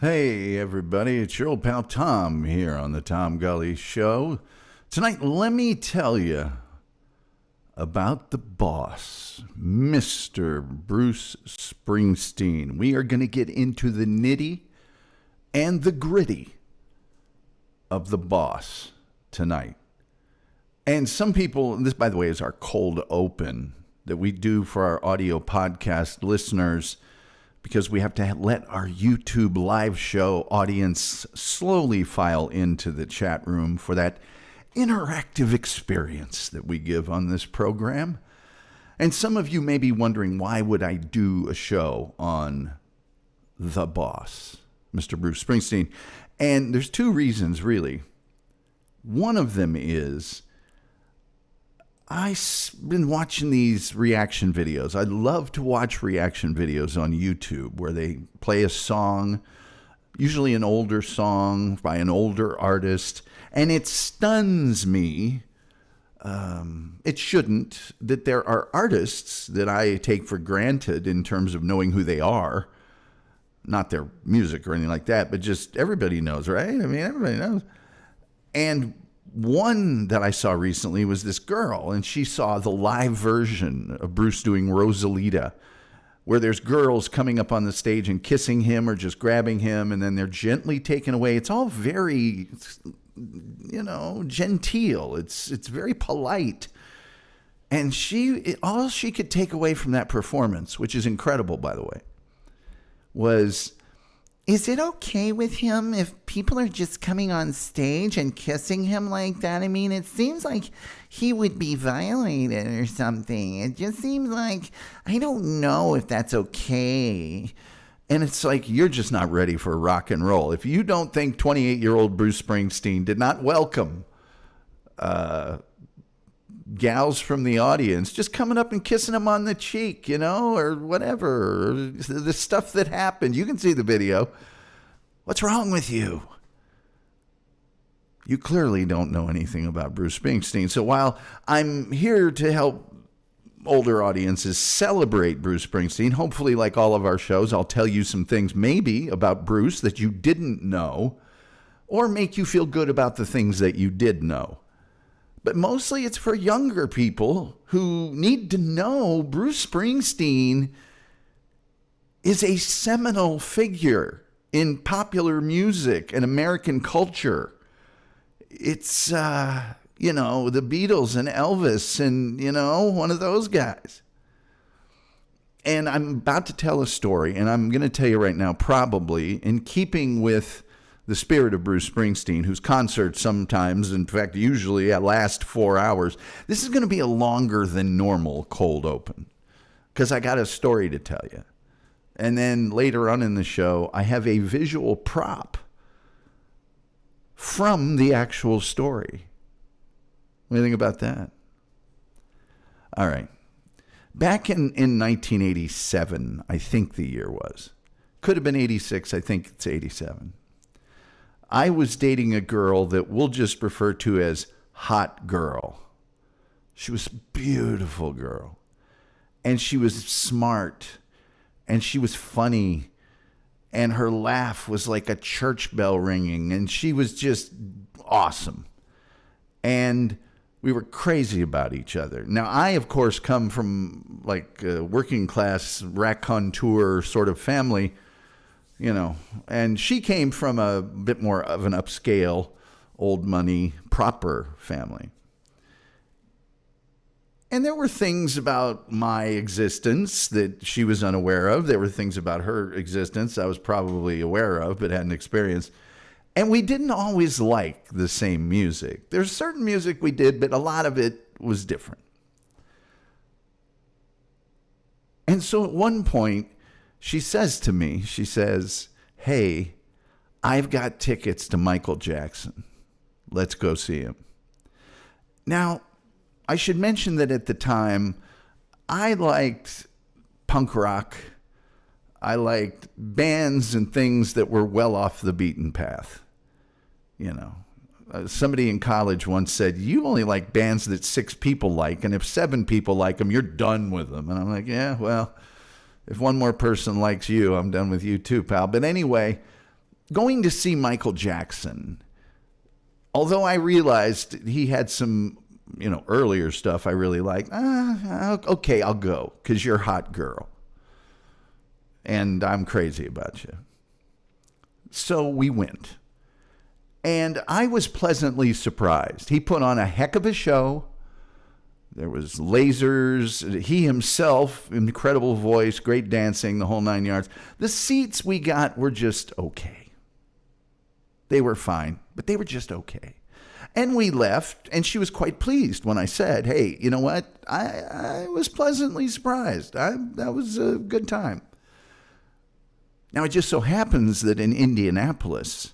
Hey, everybody, it's your old pal Tom here on the Tom Gulley Show. Tonight, let me tell you about the boss, Mr. Bruce Springsteen. We are going to get into the nitty and the gritty of the boss tonight. And some people, this, by the way, is our cold open that we do for our audio podcast listeners, because we have to let our YouTube live show audience slowly file into the chat room for that interactive experience that we give on this program. And some of you may be wondering, why would I do a show on the boss, Mr. Bruce Springsteen? And there's two reasons, really. One of them is I've been watching these reaction videos. I love to watch reaction videos on YouTube where they play a song, usually an older song by an older artist, and it stuns me. It shouldn't, that there are artists that I take for granted in terms of knowing who they are, not their music or anything like that, but just everybody knows, right? I mean, everybody knows. And one that I saw recently was this girl, and she saw the live version of Bruce doing Rosalita, where there's girls coming up on the stage and kissing him or just grabbing him, and then they're gently taken away. It's all very, genteel. It's very polite. And all she could take away from that performance, which is incredible, by the way, was, is it okay with him if people are just coming on stage and kissing him like that? I mean, it seems like he would be violated or something. It just seems like, I don't know if that's okay. And it's like, you're just not ready for rock and roll. If you don't think 28-year-old Bruce Springsteen did not welcome gals from the audience just coming up and kissing him on the cheek, or whatever, or the stuff that happened. You can see the video. What's wrong with you? You clearly don't know anything about Bruce Springsteen. So while I'm here to help older audiences celebrate Bruce Springsteen, hopefully, like all of our shows, I'll tell you some things maybe about Bruce that you didn't know, or make you feel good about the things that you did know. But mostly it's for younger people who need to know Bruce Springsteen is a seminal figure in popular music and American culture. It's, the Beatles and Elvis and, one of those guys. And I'm about to tell a story, and I'm going to tell you right now, probably in keeping with the spirit of Bruce Springsteen, whose concerts sometimes, in fact, usually last 4 hours. This is going to be a longer than normal cold open because I got a story to tell you. And then later on in the show, I have a visual prop from the actual story. What do you think about that? All right. Back in 1987, I think the year was. Could have been 86. I think it's 87. I was dating a girl that we'll just refer to as Hot Girl. She was a beautiful girl. And she was smart. And she was funny. And her laugh was like a church bell ringing. And she was just awesome. And we were crazy about each other. Now, I, of course, come from like a working class raconteur sort of family. And she came from a bit more of an upscale, old money, proper family. And there were things about my existence that she was unaware of. There were things about her existence I was probably aware of, but hadn't experienced. And we didn't always like the same music. There's certain music we did, but a lot of it was different. And so at one point, she says to me, hey, I've got tickets to Michael Jackson. Let's go see him. Now, I should mention that at the time, I liked punk rock. I liked bands and things that were well off the beaten path. Somebody in college once said, you only like bands that 6 people like, and if 7 people like them, you're done with them. And I'm like, yeah, well, if one more person likes you, I'm done with you too, pal. But anyway, going to see Michael Jackson, although I realized he had some, earlier stuff I really liked, okay, I'll go because you're a hot girl. And I'm crazy about you. So we went. And I was pleasantly surprised. He put on a heck of a show. There was lasers. He himself, incredible voice, great dancing, the whole 9 yards. The seats we got were just okay. They were fine, but they were just okay. And we left, and she was quite pleased when I said, hey, you know what? I was pleasantly surprised. That was a good time. Now, it just so happens that in Indianapolis,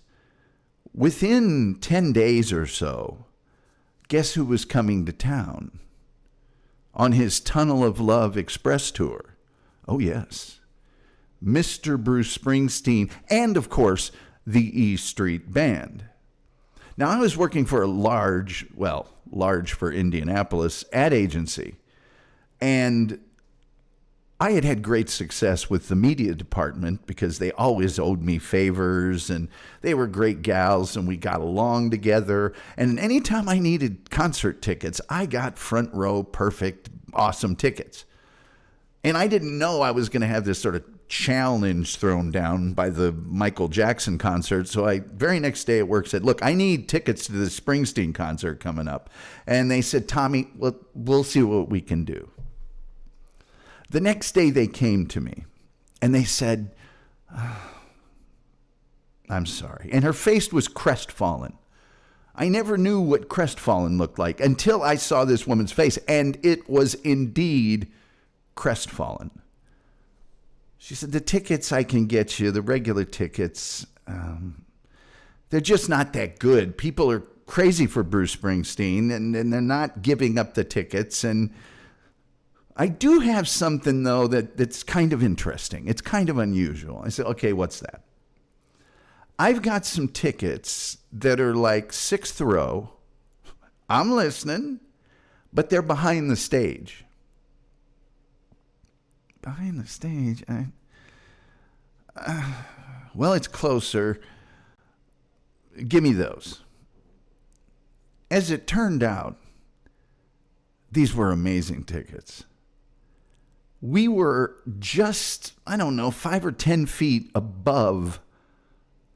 within 10 days or so, guess who was coming to town on his Tunnel of Love Express tour? Oh, yes. Mr. Bruce Springsteen and, of course, the E Street Band. Now, I was working for a large for Indianapolis, ad agency, and I had great success with the media department because they always owed me favors, and they were great gals, and we got along together. And anytime I needed concert tickets, I got front row, perfect, awesome tickets. And I didn't know I was going to have this sort of challenge thrown down by the Michael Jackson concert. So I, very next day at work, said, look, I need tickets to the Springsteen concert coming up. And they said, Tommy, we'll see what we can do. The next day they came to me and they said, I'm sorry. And her face was crestfallen. I never knew what crestfallen looked like until I saw this woman's face, and it was indeed crestfallen. She said, the tickets I can get you, the regular tickets, they're just not that good. People are crazy for Bruce Springsteen, and they're not giving up the tickets. And I do have something, though, that's kind of interesting. It's kind of unusual. I said, okay, what's that? I've got some tickets that are like 6th row. I'm listening, but they're behind the stage. Behind the stage? Well, it's closer. Give me those. As it turned out, these were amazing tickets. We were just, 5 or 10 feet above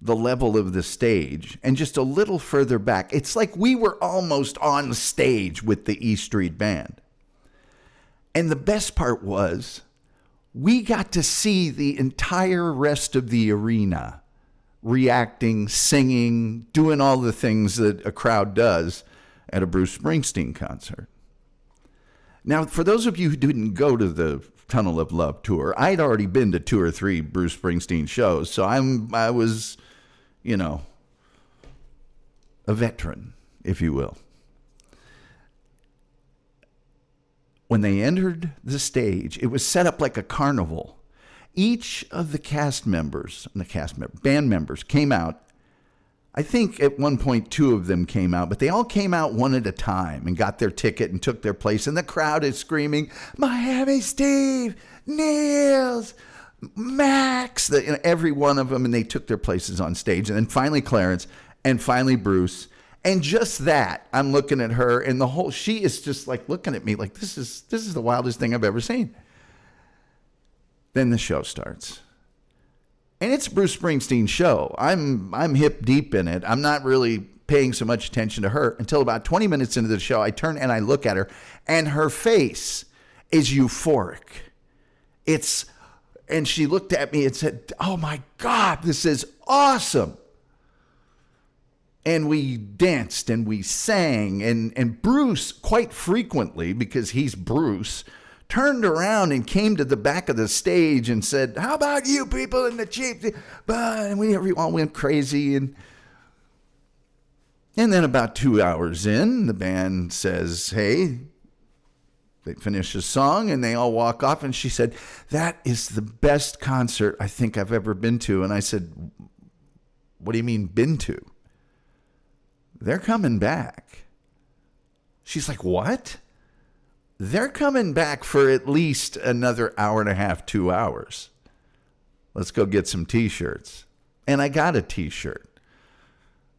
the level of the stage and just a little further back. It's like we were almost on stage with the E Street Band. And the best part was we got to see the entire rest of the arena reacting, singing, doing all the things that a crowd does at a Bruce Springsteen concert. Now, for those of you who didn't go to the Tunnel of Love tour, I'd already been to 2 or 3 Bruce Springsteen shows, so I was, a veteran, if you will. When they entered the stage, it was set up like a carnival. Each of the band members came out. I think at one point 2 of them came out, but they all came out one at a time and got their ticket and took their place. And the crowd is screaming, Miami Steve, Niels, Max, every one of them. And they took their places on stage. And then finally Clarence, and finally Bruce. And just that, I'm looking at her, and she is just like looking at me like, this is the wildest thing I've ever seen. Then the show starts. And it's Bruce Springsteen's show. I'm hip deep in it. I'm not really paying so much attention to her until about 20 minutes into the show. I turn and I look at her, and her face is euphoric. And she looked at me and said, oh my God, this is awesome. And we danced and we sang, and Bruce, quite frequently, because he's Bruce, turned around and came to the back of the stage and said, how about you people in the Chief? And we all went crazy. And then about 2 hours in, the band says, hey, they finish a song and they all walk off. And she said, that is the best concert I think I've ever been to. And I said, what do you mean been to? They're coming back. She's like, what? They're coming back for at least another hour and a half, 2 hours. Let's go get some T-shirts. And I got a t-shirt.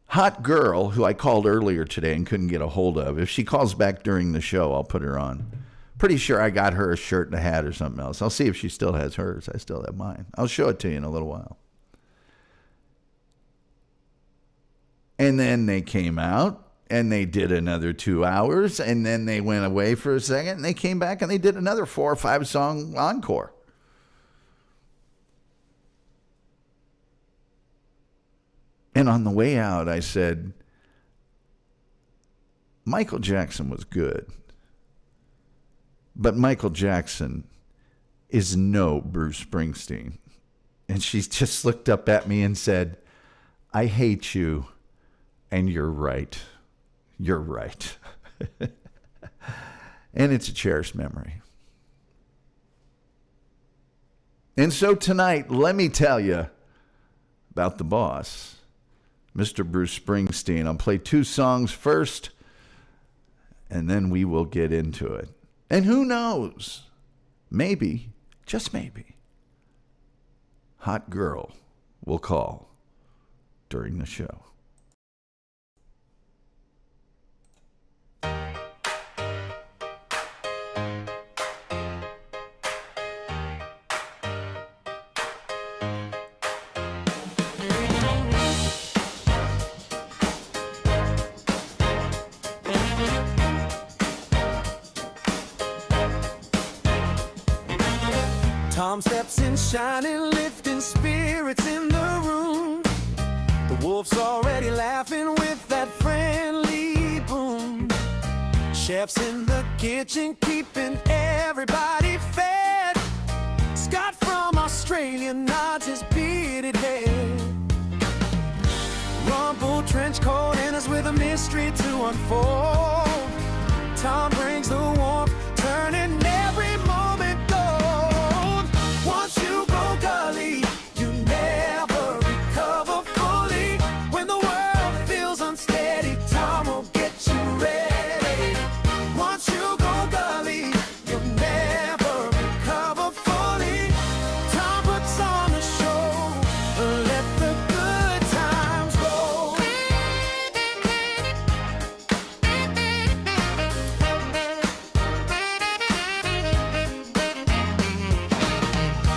Hot Girl, who I called earlier today and couldn't get a hold of. If she calls back during the show, I'll put her on. Pretty sure I got her a shirt and a hat or something else. I'll see if she still has hers. I still have mine. I'll show it to you in a little while. And then they came out and they did another 2 hours, and then they went away for a second and they came back and they did another 4 or 5 song encore. And on the way out, I said, Michael Jackson was good, but Michael Jackson is no Bruce Springsteen. And she just looked up at me and said, I hate you, and you're right. You're right. And it's a cherished memory. And so tonight, let me tell you about the boss, Mr. Bruce Springsteen. I'll play 2 songs first, and then we will get into it. And who knows? Maybe, just maybe, Hot Girl will call during the show. Tom steps in shining, lifting spirits in the room. The wolf's already laughing with that friendly boom. Chef's in the kitchen, keeping everybody fed. Scott from Australia nods his bearded head. Rumpled trench coat enters with a mystery to unfold. Tom brings the warmth, turning every moment gold. Once you go gully, you never recover fully. When the world feels unsteady, Tom will get you ready. Once you go gully, you never recover fully. Tom puts on the show, let the good times roll.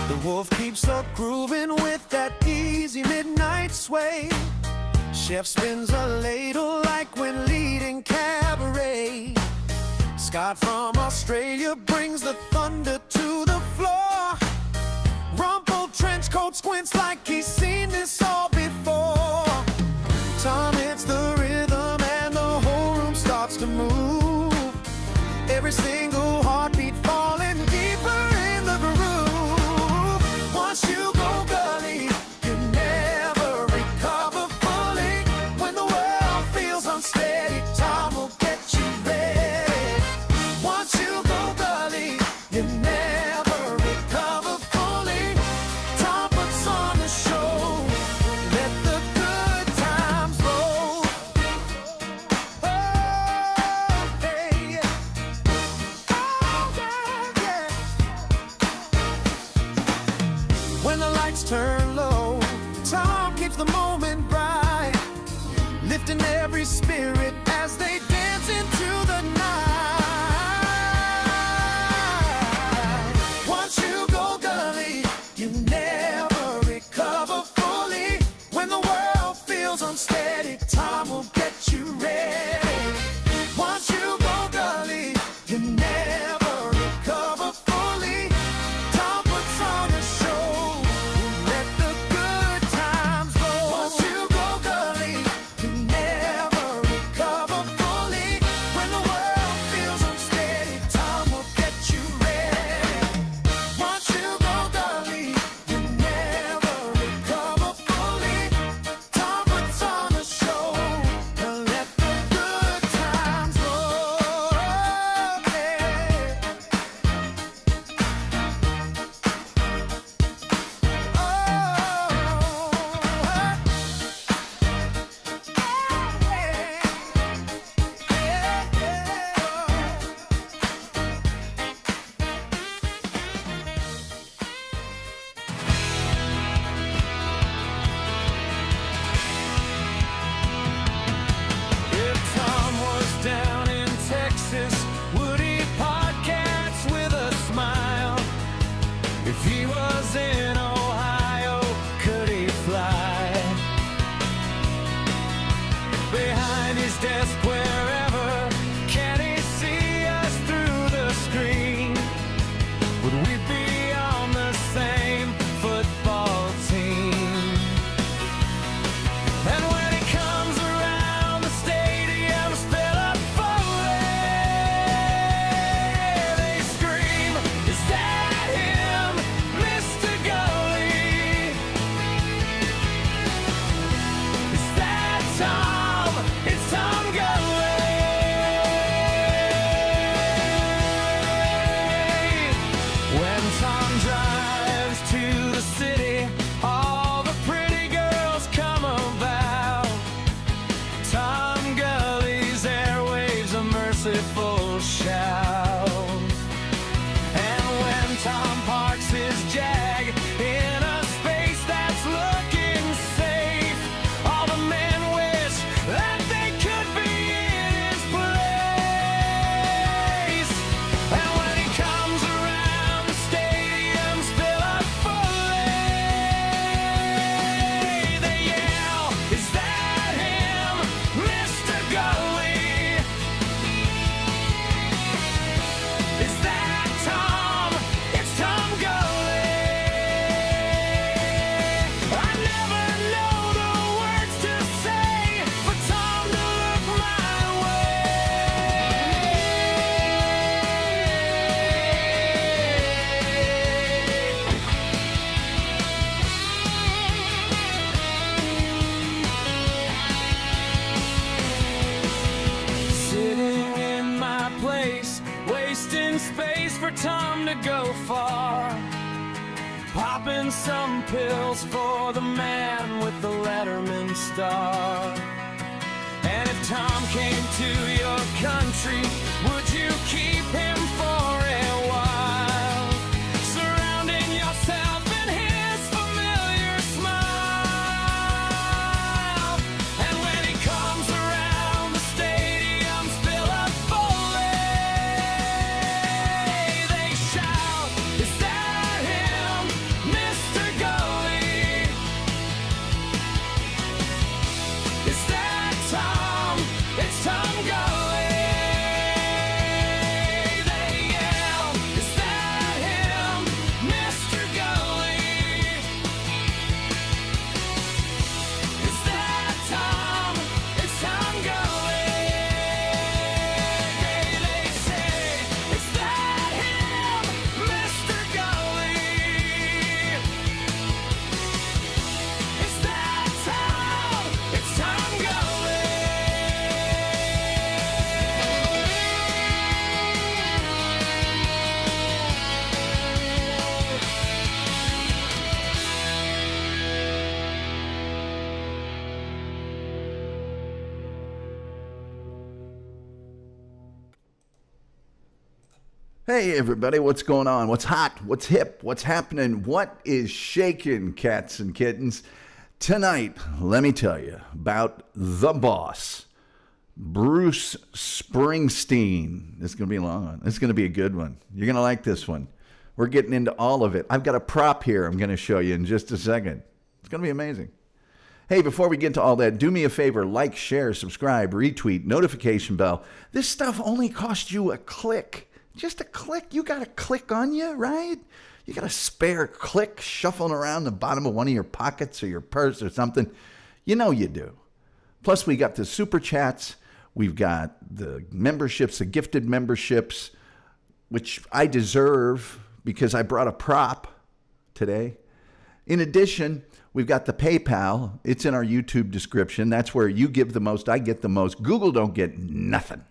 The wolf keeps up grooving with that easy midnight sway. Chef spins a ladle like when leading cabaret. Scott from Australia brings the thunder to the floor. Rumpled trench coat squints like he's seen this all before. Tom hits the rhythm and the whole room starts to move. Every single heartbeat falling deeper in the groove. Once you go gully, you never recover fully. When the world feels unsteady, Tom will get you ready. Once you go gully, you never recover fully. Tom puts on the show, let the good times roll. Oh, hey, yeah. Oh, yeah, yeah. When the lights turn low, Tom keeps the moment bright, lifting every spirit as they dance into the night. Once you go gully, you never recover fully. When the world feels unsteady, Tom will get you ready. Once you go gully, you never recover fully. Tom puts on the show, let the good times roll. Once you go gully, you never recover fully. When the for Tom to go far, popping some pills for the man with the Letterman star. And if Tom came to your country, would you keep him for a while, surrounding yourself in his familiar smile? And when he comes around, the stadiums fill up fully. They shout, "Is that him, Mr. Gulley? Is that Tom? It's Tom Gulley." They yell, "Is that him, Mr. Gulley? Is that Tom? It's Tom Gulley." They say, "Is that him, Mr. Gulley? Is that Tom? It's Tom Gulley." Hey, everybody, what's going on? What's hot? What's hip? What's happening? What is shaking, cats and kittens? Tonight, let me tell you about the boss, Bruce Springsteen. This is going to be a long one. This is going to be a good one. You're going to like this one. We're getting into all of it. I've got a prop here I'm going to show you in just a second. It's going to be amazing. Hey, before we get to all that, do me a favor, like, share, subscribe, retweet, notification bell. This stuff only costs you a click. Just a click. You got a click on you, right? You got a spare click shuffling around the bottom of one of your pockets or your purse or something. You know you do. Plus, we got the super chats. We've got the memberships, the gifted memberships, which I deserve because I brought a prop today. In addition, we've got the PayPal. It's in our YouTube description. That's where you give the most, I get the most. Google don't get nothing.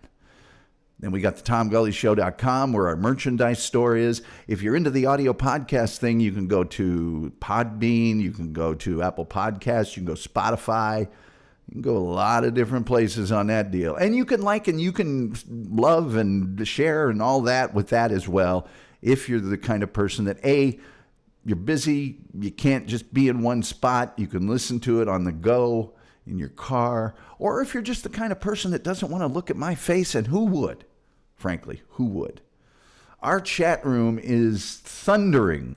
Then we got the TomGulleyShow.com where our merchandise store is. If you're into the audio podcast thing, you can go to Podbean, you can go to Apple Podcasts, you can go Spotify, you can go a lot of different places on that deal. And you can like and you can love and share and all that with that as well. If you're the kind of person that, A, you're busy, you can't just be in one spot, you can listen to it on the go, in your car, or if you're just the kind of person that doesn't want to look at my face, and who would? Frankly, who would? Our chat room is thundering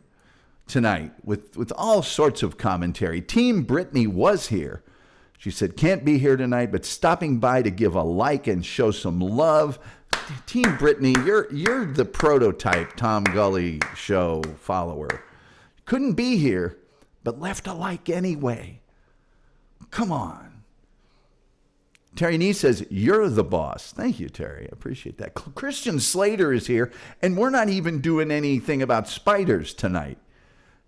tonight with all sorts of commentary. Team Brittany was here. She said, can't be here tonight, but stopping by to give a like and show some love. Team Brittany, you're the prototype Tom Gulley Show follower. Couldn't be here, but left a like anyway. Come on. Terry Nee says, you're the boss. Thank you, Terry. I appreciate that. Christian Slater is here, and we're not even doing anything about spiders tonight.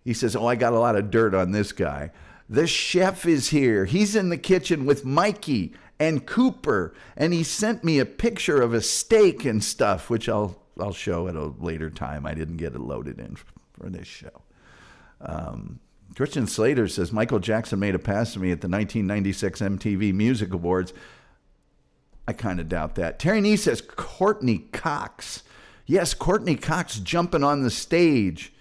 He says, I got a lot of dirt on this guy. The chef is here. He's in the kitchen with Mikey and Cooper, and he sent me a picture of a steak and stuff, which I'll show at a later time. I didn't get it loaded in for this show. Christian Slater says, Michael Jackson made a pass to me at the 1996 MTV Music Awards. I kind of doubt that. Terry Nee says, Courtney Cox. Yes, Courtney Cox jumping on the stage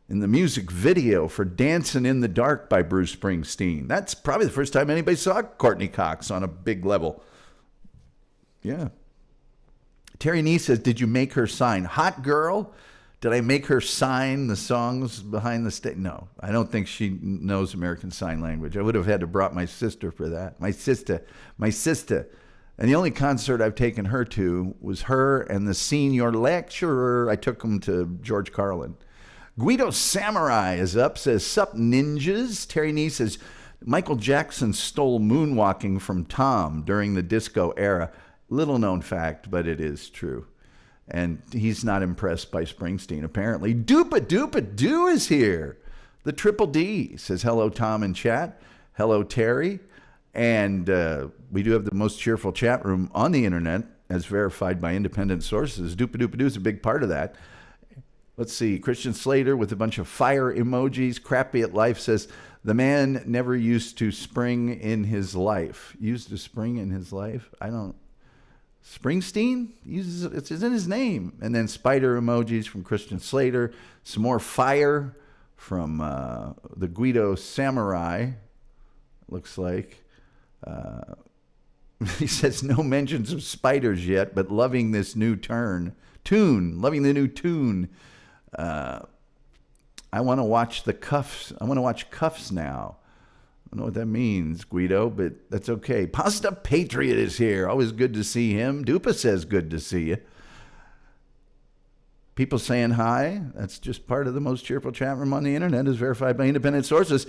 in the music video for Dancing in the Dark by Bruce Springsteen. That's probably the first time anybody saw Courtney Cox on a big level. Yeah. Terry Nee says, did you make her sign? Hot girl? Did I make her sign the songs behind the stage? No, I don't think she knows American Sign Language. I would have had to brought my sister for that. My sister. And the only concert I've taken her to was her and the senior lecturer. I took them to George Carlin. Guido Samurai is up, says, sup ninjas? Terry Nee says, Michael Jackson stole moonwalking from Tom during the disco era. Little known fact, but it is true. And he's not impressed by Springsteen, apparently. Doopa is here. The Triple D says, hello, Tom in chat. Hello, Terry. And we do have the most cheerful chat room on the internet, as verified by independent sources. Doopa is a big part of that. Let's see. Christian Slater with a bunch of fire emojis. Crappy at Life says, the man never used to spring in his life. Used to spring in his life? Springsteen? It's in his name. And then spider emojis from Christian Slater. Some more fire from the Guido Samurai, looks like. He says, no mentions of spiders yet, but loving this new tune. Loving the new tune. I want to watch the Cuffs. I want to watch Cuffs now. I don't know what that means, Guido, but that's okay. Pasta Patriot is here. Always good to see him. Dupa says good to see you. People saying hi. That's just part of the most cheerful chat room on the internet, is verified by independent sources.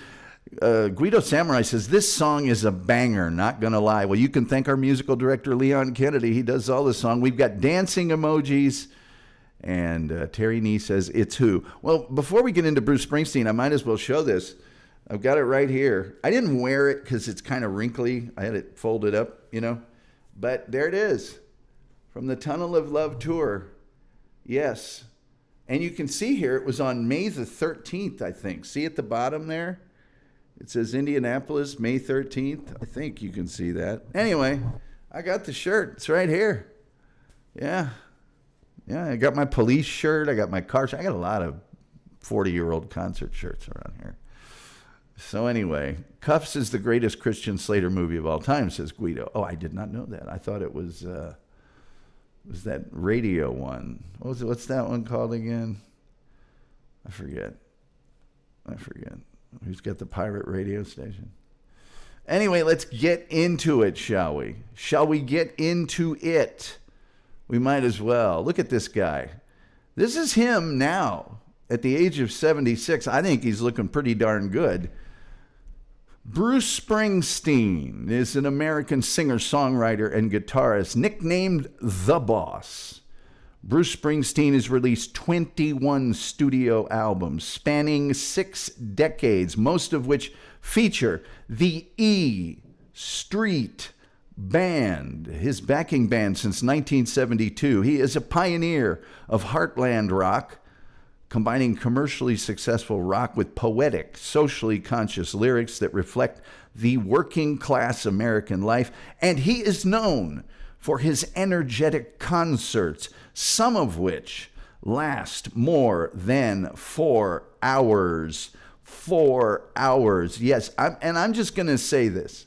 Guido Samurai says, this song is a banger, not going to lie. Well, you can thank our musical director, Leon Kennedy. He does all the song. We've got dancing emojis. And Terry Nee says, it's who? Well, before we get into Bruce Springsteen, I might as well show this. I've got it right here. I didn't wear it because it's kind of wrinkly. I had it folded up, But there it is. From the Tunnel of Love tour. Yes. And you can see here, it was on May the 13th, I think. See at the bottom there? It says Indianapolis, May 13th. I think you can see that. Anyway, I got the shirt. It's right here. Yeah, I got my police shirt. I got my car shirt. I got a lot of 40-year-old concert shirts around here. So anyway, Cuffs is the greatest Christian Slater movie of all time, says Guido. Oh, I did not know that. I thought it was that radio one. What's that one called again? I forget. Who's got the pirate radio station? Anyway, let's get into it, shall we? Shall we get into it? We might as well. Look at this guy. This is him now at the age of 76. I think he's looking pretty darn good. Bruce Springsteen is an American singer, songwriter, and guitarist, nicknamed The Boss. Bruce Springsteen has released 21 studio albums spanning 6 decades, most of which feature the E Street Band, his backing band since 1972. He is a pioneer of heartland rock, combining commercially successful rock with poetic, socially conscious lyrics that reflect the working class American life. And he is known for his energetic concerts, some of which last more than 4 hours. 4 hours. Yes, I'm just going to say this.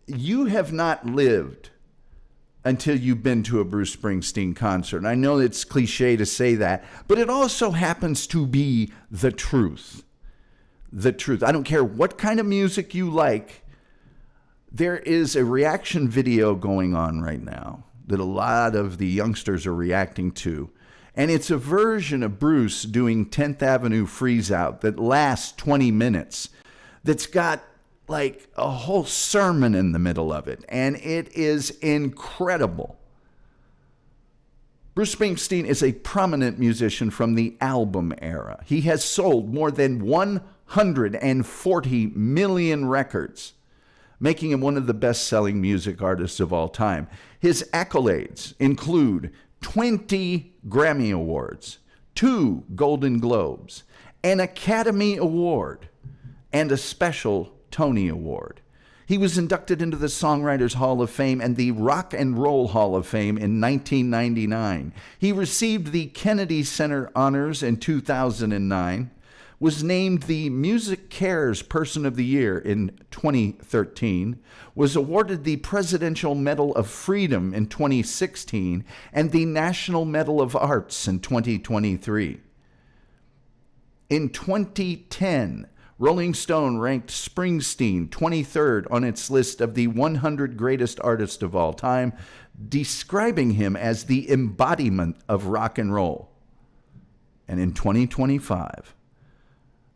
You have not lived until you've been to a Bruce Springsteen concert. And I know it's cliche to say that, but it also happens to be the truth. The truth. I don't care what kind of music you like. There is a reaction video going on right now that a lot of the youngsters are reacting to. And it's a version of Bruce doing 10th Avenue Freeze Out that lasts 20 minutes. That's got like a whole sermon in the middle of it. And it is incredible. Bruce Springsteen is a prominent musician from the album era. He has sold more than 140 million records, making him one of the best-selling music artists of all time. His accolades include 20 Grammy Awards, 2 Golden Globes, an Academy Award, and a special Tony Award. He was inducted into the Songwriters Hall of Fame and the Rock and Roll Hall of Fame in 1999. He received the Kennedy Center Honors in 2009, was named the Music Cares Person of the Year in 2013, was awarded the Presidential Medal of Freedom in 2016, and the National Medal of Arts in 2023. In 2010, Rolling Stone ranked Springsteen 23rd on its list of the 100 greatest artists of all time, describing him as the embodiment of rock and roll. And in 2025,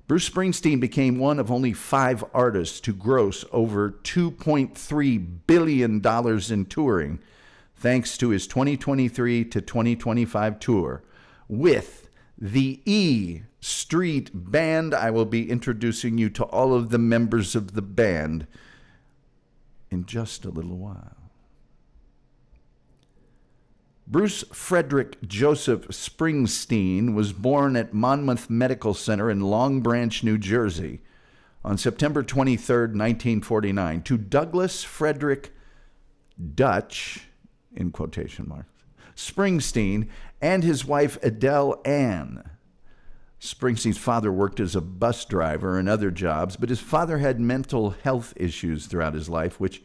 Bruce Springsteen became one of only 5 artists to gross over $2.3 billion in touring, thanks to his 2023 to 2025 tour with the E Street Band. I will be introducing you to all of the members of the band in just a little while. Bruce Frederick Joseph Springsteen was born at Monmouth Medical Center in Long Branch, New Jersey, on September 23, 1949, to Douglas Frederick Dutch, in quotation marks, Springsteen, and his wife Adele Ann. Springsteen's father worked as a bus driver and other jobs, but his father had mental health issues throughout his life, which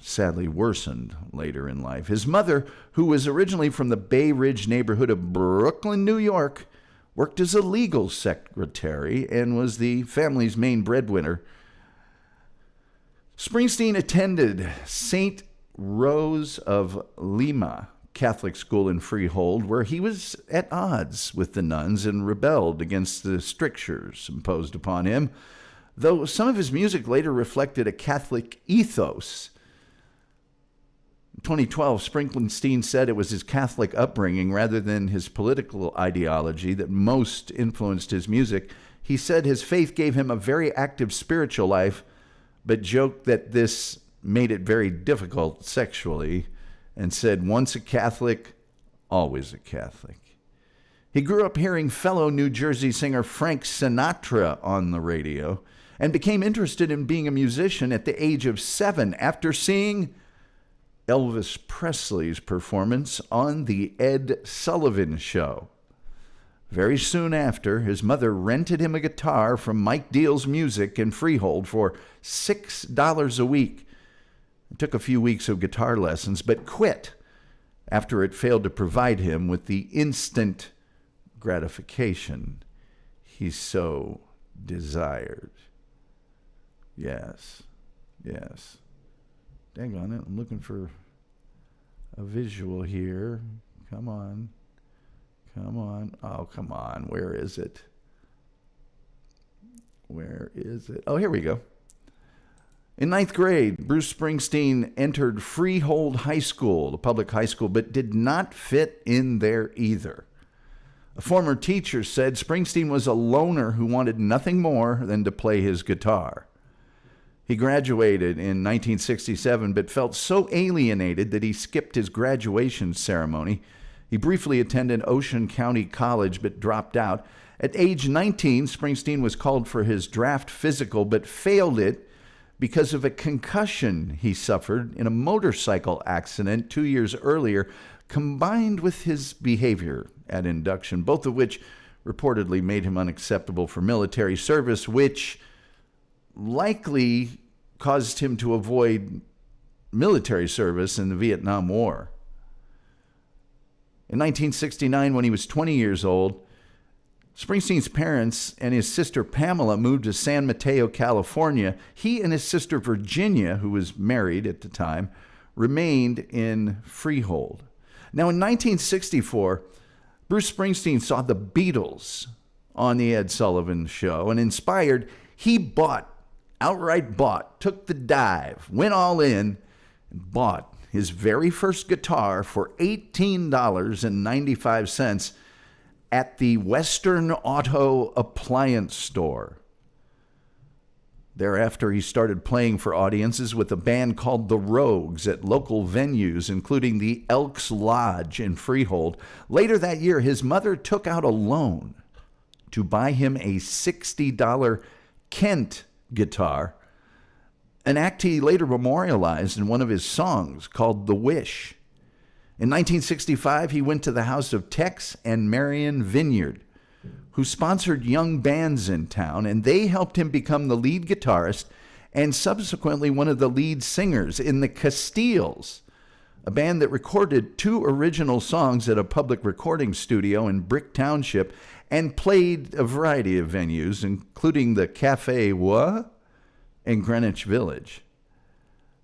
sadly worsened later in life. His mother, who was originally from the Bay Ridge neighborhood of Brooklyn, New York, worked as a legal secretary and was the family's main breadwinner. Springsteen attended St. Rose of Lima Catholic school in Freehold, where he was at odds with the nuns and rebelled against the strictures imposed upon him, though some of his music later reflected a Catholic ethos. In 2012, Springsteen said it was his Catholic upbringing rather than his political ideology that most influenced his music. He said his faith gave him a very active spiritual life, but joked that this made it very difficult sexually, and said, once a Catholic, always a Catholic. He grew up hearing fellow New Jersey singer Frank Sinatra on the radio and became interested in being a musician at the age of 7 after seeing Elvis Presley's performance on The Ed Sullivan Show. Very soon after, his mother rented him a guitar from Mike Deal's Music in Freehold for $6 a week. It took a few weeks of guitar lessons, but quit after it failed to provide him with the instant gratification he so desired. Yes. Dang on it, I'm looking for a visual here. Come on. Oh, come on. Where is it? Oh, here we go. In 9th grade, Bruce Springsteen entered Freehold High School, the public high school, but did not fit in there either. A former teacher said Springsteen was a loner who wanted nothing more than to play his guitar. He graduated in 1967, but felt so alienated that he skipped his graduation ceremony. He briefly attended Ocean County College, but dropped out. At age 19, Springsteen was called for his draft physical, but failed it because of a concussion he suffered in a motorcycle accident 2 years earlier, combined with his behavior at induction, both of which reportedly made him unacceptable for military service, which likely caused him to avoid military service in the Vietnam War. In 1969, when he was 20 years old, Springsteen's parents and his sister Pamela moved to San Mateo, California. He and his sister Virginia, who was married at the time, remained in Freehold. Now, in 1964, Bruce Springsteen saw the Beatles on the Ed Sullivan Show, and inspired, he outright bought, took the dive, went all in, and bought his very first guitar for $18.95 at the Western Auto Appliance Store. Thereafter, he started playing for audiences with a band called the Rogues at local venues, including the Elks Lodge in Freehold. Later that year, his mother took out a loan to buy him a $60 Kent guitar, an act he later memorialized in one of his songs called The Wish. In 1965, he went to the house of Tex and Marion Vineyard, who sponsored young bands in town, and they helped him become the lead guitarist and subsequently one of the lead singers in the Castiles, a band that recorded 2 original songs at a public recording studio in Brick Township and played a variety of venues, including the Cafe Wa in Greenwich Village.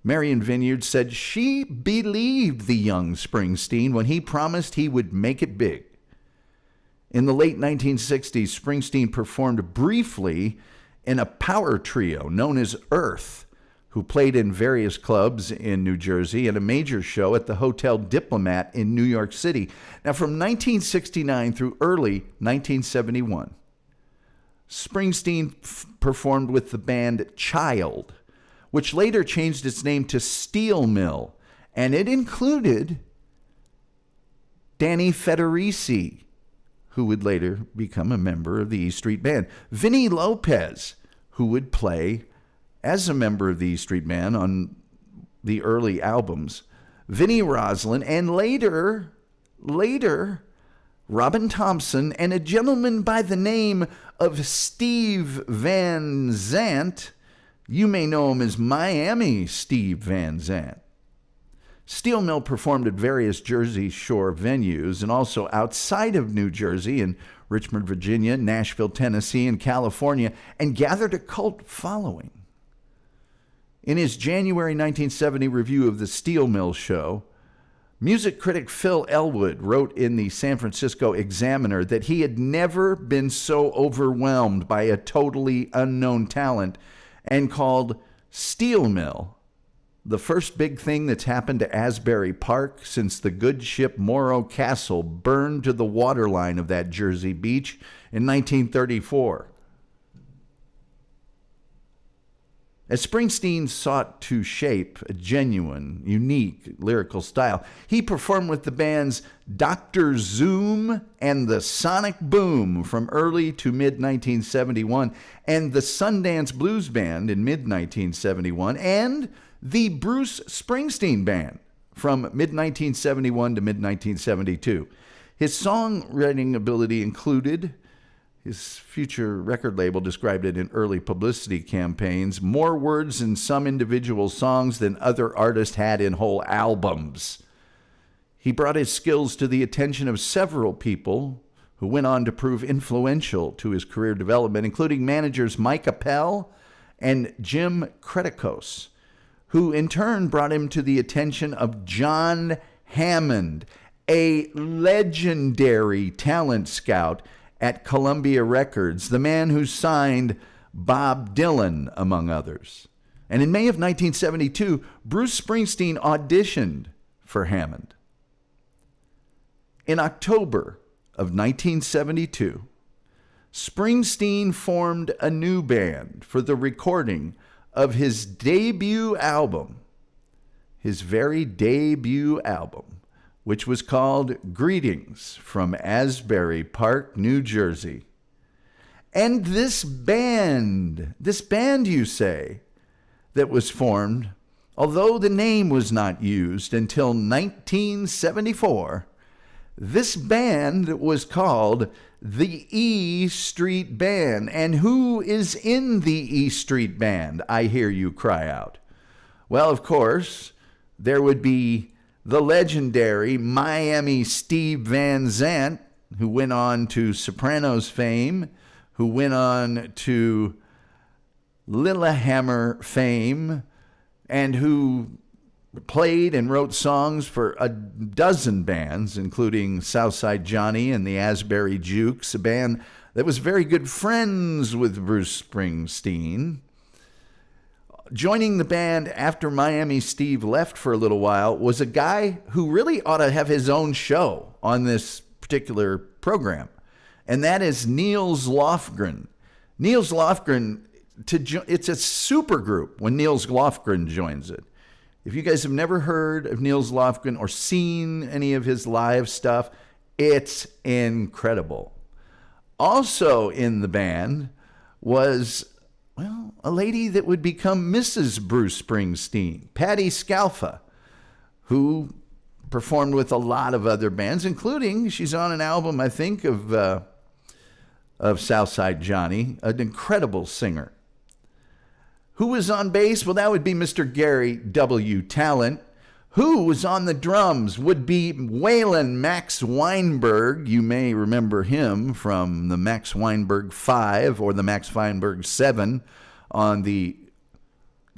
Marion Vineyard said she believed the young Springsteen when he promised he would make it big. In the late 1960s, Springsteen performed briefly in a power trio known as Earth, who played in various clubs in New Jersey and a major show at the Hotel Diplomat in New York City. Now, from 1969 through early 1971, Springsteen performed with the band Child, which later changed its name to Steel Mill, and it included Danny Federici, who would later become a member of the E Street Band. Vinny Lopez, who would play as a member of the E Street Band on the early albums. Vinnie Roslin, and later, Robin Thompson, and a gentleman by the name of Steve Van Zandt. You may know him as Miami Steve Van Zandt. Steel Mill performed at various Jersey Shore venues and also outside of New Jersey in Richmond, Virginia, Nashville, Tennessee, and California, and gathered a cult following. In his January 1970 review of the Steel Mill Show, music critic Phil Elwood wrote in the San Francisco Examiner that he had never been so overwhelmed by a totally unknown talent and called Steel Mill the first big thing that's happened to Asbury Park since the good ship Morro Castle burned to the waterline of that Jersey beach in 1934. As Springsteen sought to shape a genuine, unique lyrical style, he performed with the bands Dr. Zoom and the Sonic Boom from early to mid-1971, and the Sundance Blues Band in mid-1971, and the Bruce Springsteen Band from mid-1971 to mid-1972. His songwriting ability included, his future record label described it in early publicity campaigns, more words in some individual songs than other artists had in whole albums. He brought his skills to the attention of several people who went on to prove influential to his career development, including managers Mike Appel and Jim Kretikos, who in turn brought him to the attention of John Hammond, a legendary talent scout at Columbia Records, the man who signed Bob Dylan, among others. And in May of 1972, Bruce Springsteen auditioned for Hammond. In October of 1972, Springsteen formed a new band for the recording of his debut album, his very debut album, which was called Greetings from Asbury Park, New Jersey. And this band, you say, that was formed, although the name was not used until 1974, this band was called the E Street Band. And who is in the E Street Band, I hear you cry out? Well, of course, there would be the legendary Miami Steve Van Zandt, who went on to Sopranos fame, who went on to Lillehammer fame, and who played and wrote songs for a dozen bands, including Southside Johnny and the Asbury Jukes, a band that was very good friends with Bruce Springsteen. Joining the band after Miami Steve left for a little while was a guy who really ought to have his own show on this particular program, and that is Niels Lofgren. Niels Lofgren, it's a super group when Niels Lofgren joins it. If you guys have never heard of Niels Lofgren or seen any of his live stuff, it's incredible. Also in the band was, well, a lady that would become Mrs. Bruce Springsteen, Patti Scialfa, who performed with a lot of other bands, including, she's on an album, I think, of Southside Johnny, an incredible singer. Who was on bass? Well, that would be Mr. Gary W. Talent. Who was on the drums would be Waylon Max Weinberg. You may remember him from the Max Weinberg 5 or the Max Weinberg 7 on the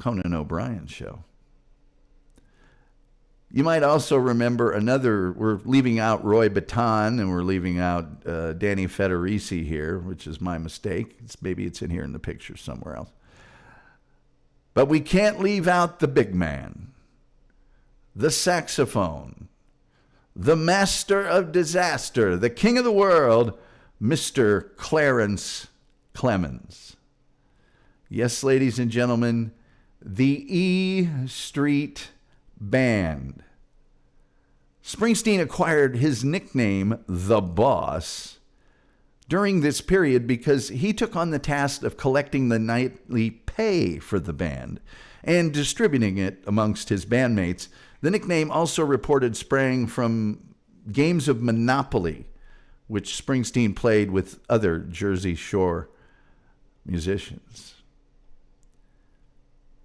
Conan O'Brien show. You might also remember we're leaving out Roy Baton and we're leaving out Danny Federici here, which is my mistake. Maybe it's in here in the picture somewhere else. But we can't leave out the big man, the saxophone, the master of disaster, the king of the world, Mr. Clarence Clemens. Yes, ladies and gentlemen, the E Street Band. Springsteen acquired his nickname, The Boss, during this period because he took on the task of collecting the nightly pay for the band and distributing it amongst his bandmates. The nickname also reported sprang from games of Monopoly, which Springsteen played with other Jersey Shore musicians.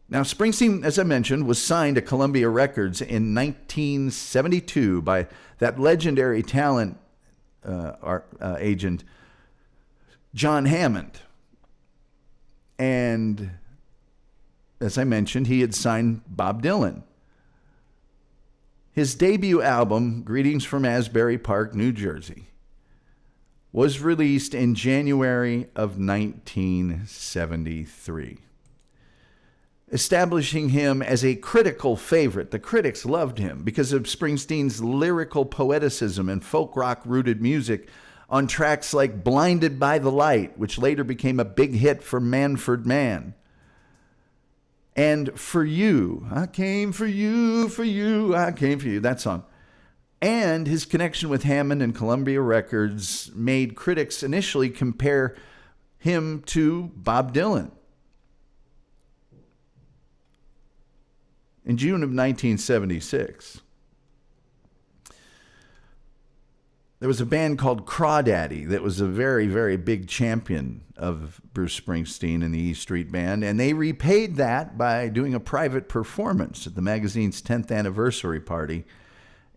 Now, Springsteen, as I mentioned, was signed to Columbia Records in 1972 by that legendary talent agent, John Hammond. And as I mentioned, he had signed Bob Dylan. His debut album, Greetings from Asbury Park, New Jersey, was released in January of 1973, establishing him as a critical favorite. The critics loved him because of Springsteen's lyrical poeticism and folk rock-rooted music on tracks like Blinded by the Light, which later became a big hit for Manfred Mann. And For You, I came for you, I came for you, that song. And his connection with Hammond and Columbia Records made critics initially compare him to Bob Dylan. In June of 1976, there was a band called Crawdaddy that was a very, very big champion of Bruce Springsteen and the E Street Band, and they repaid that by doing a private performance at the magazine's 10th anniversary party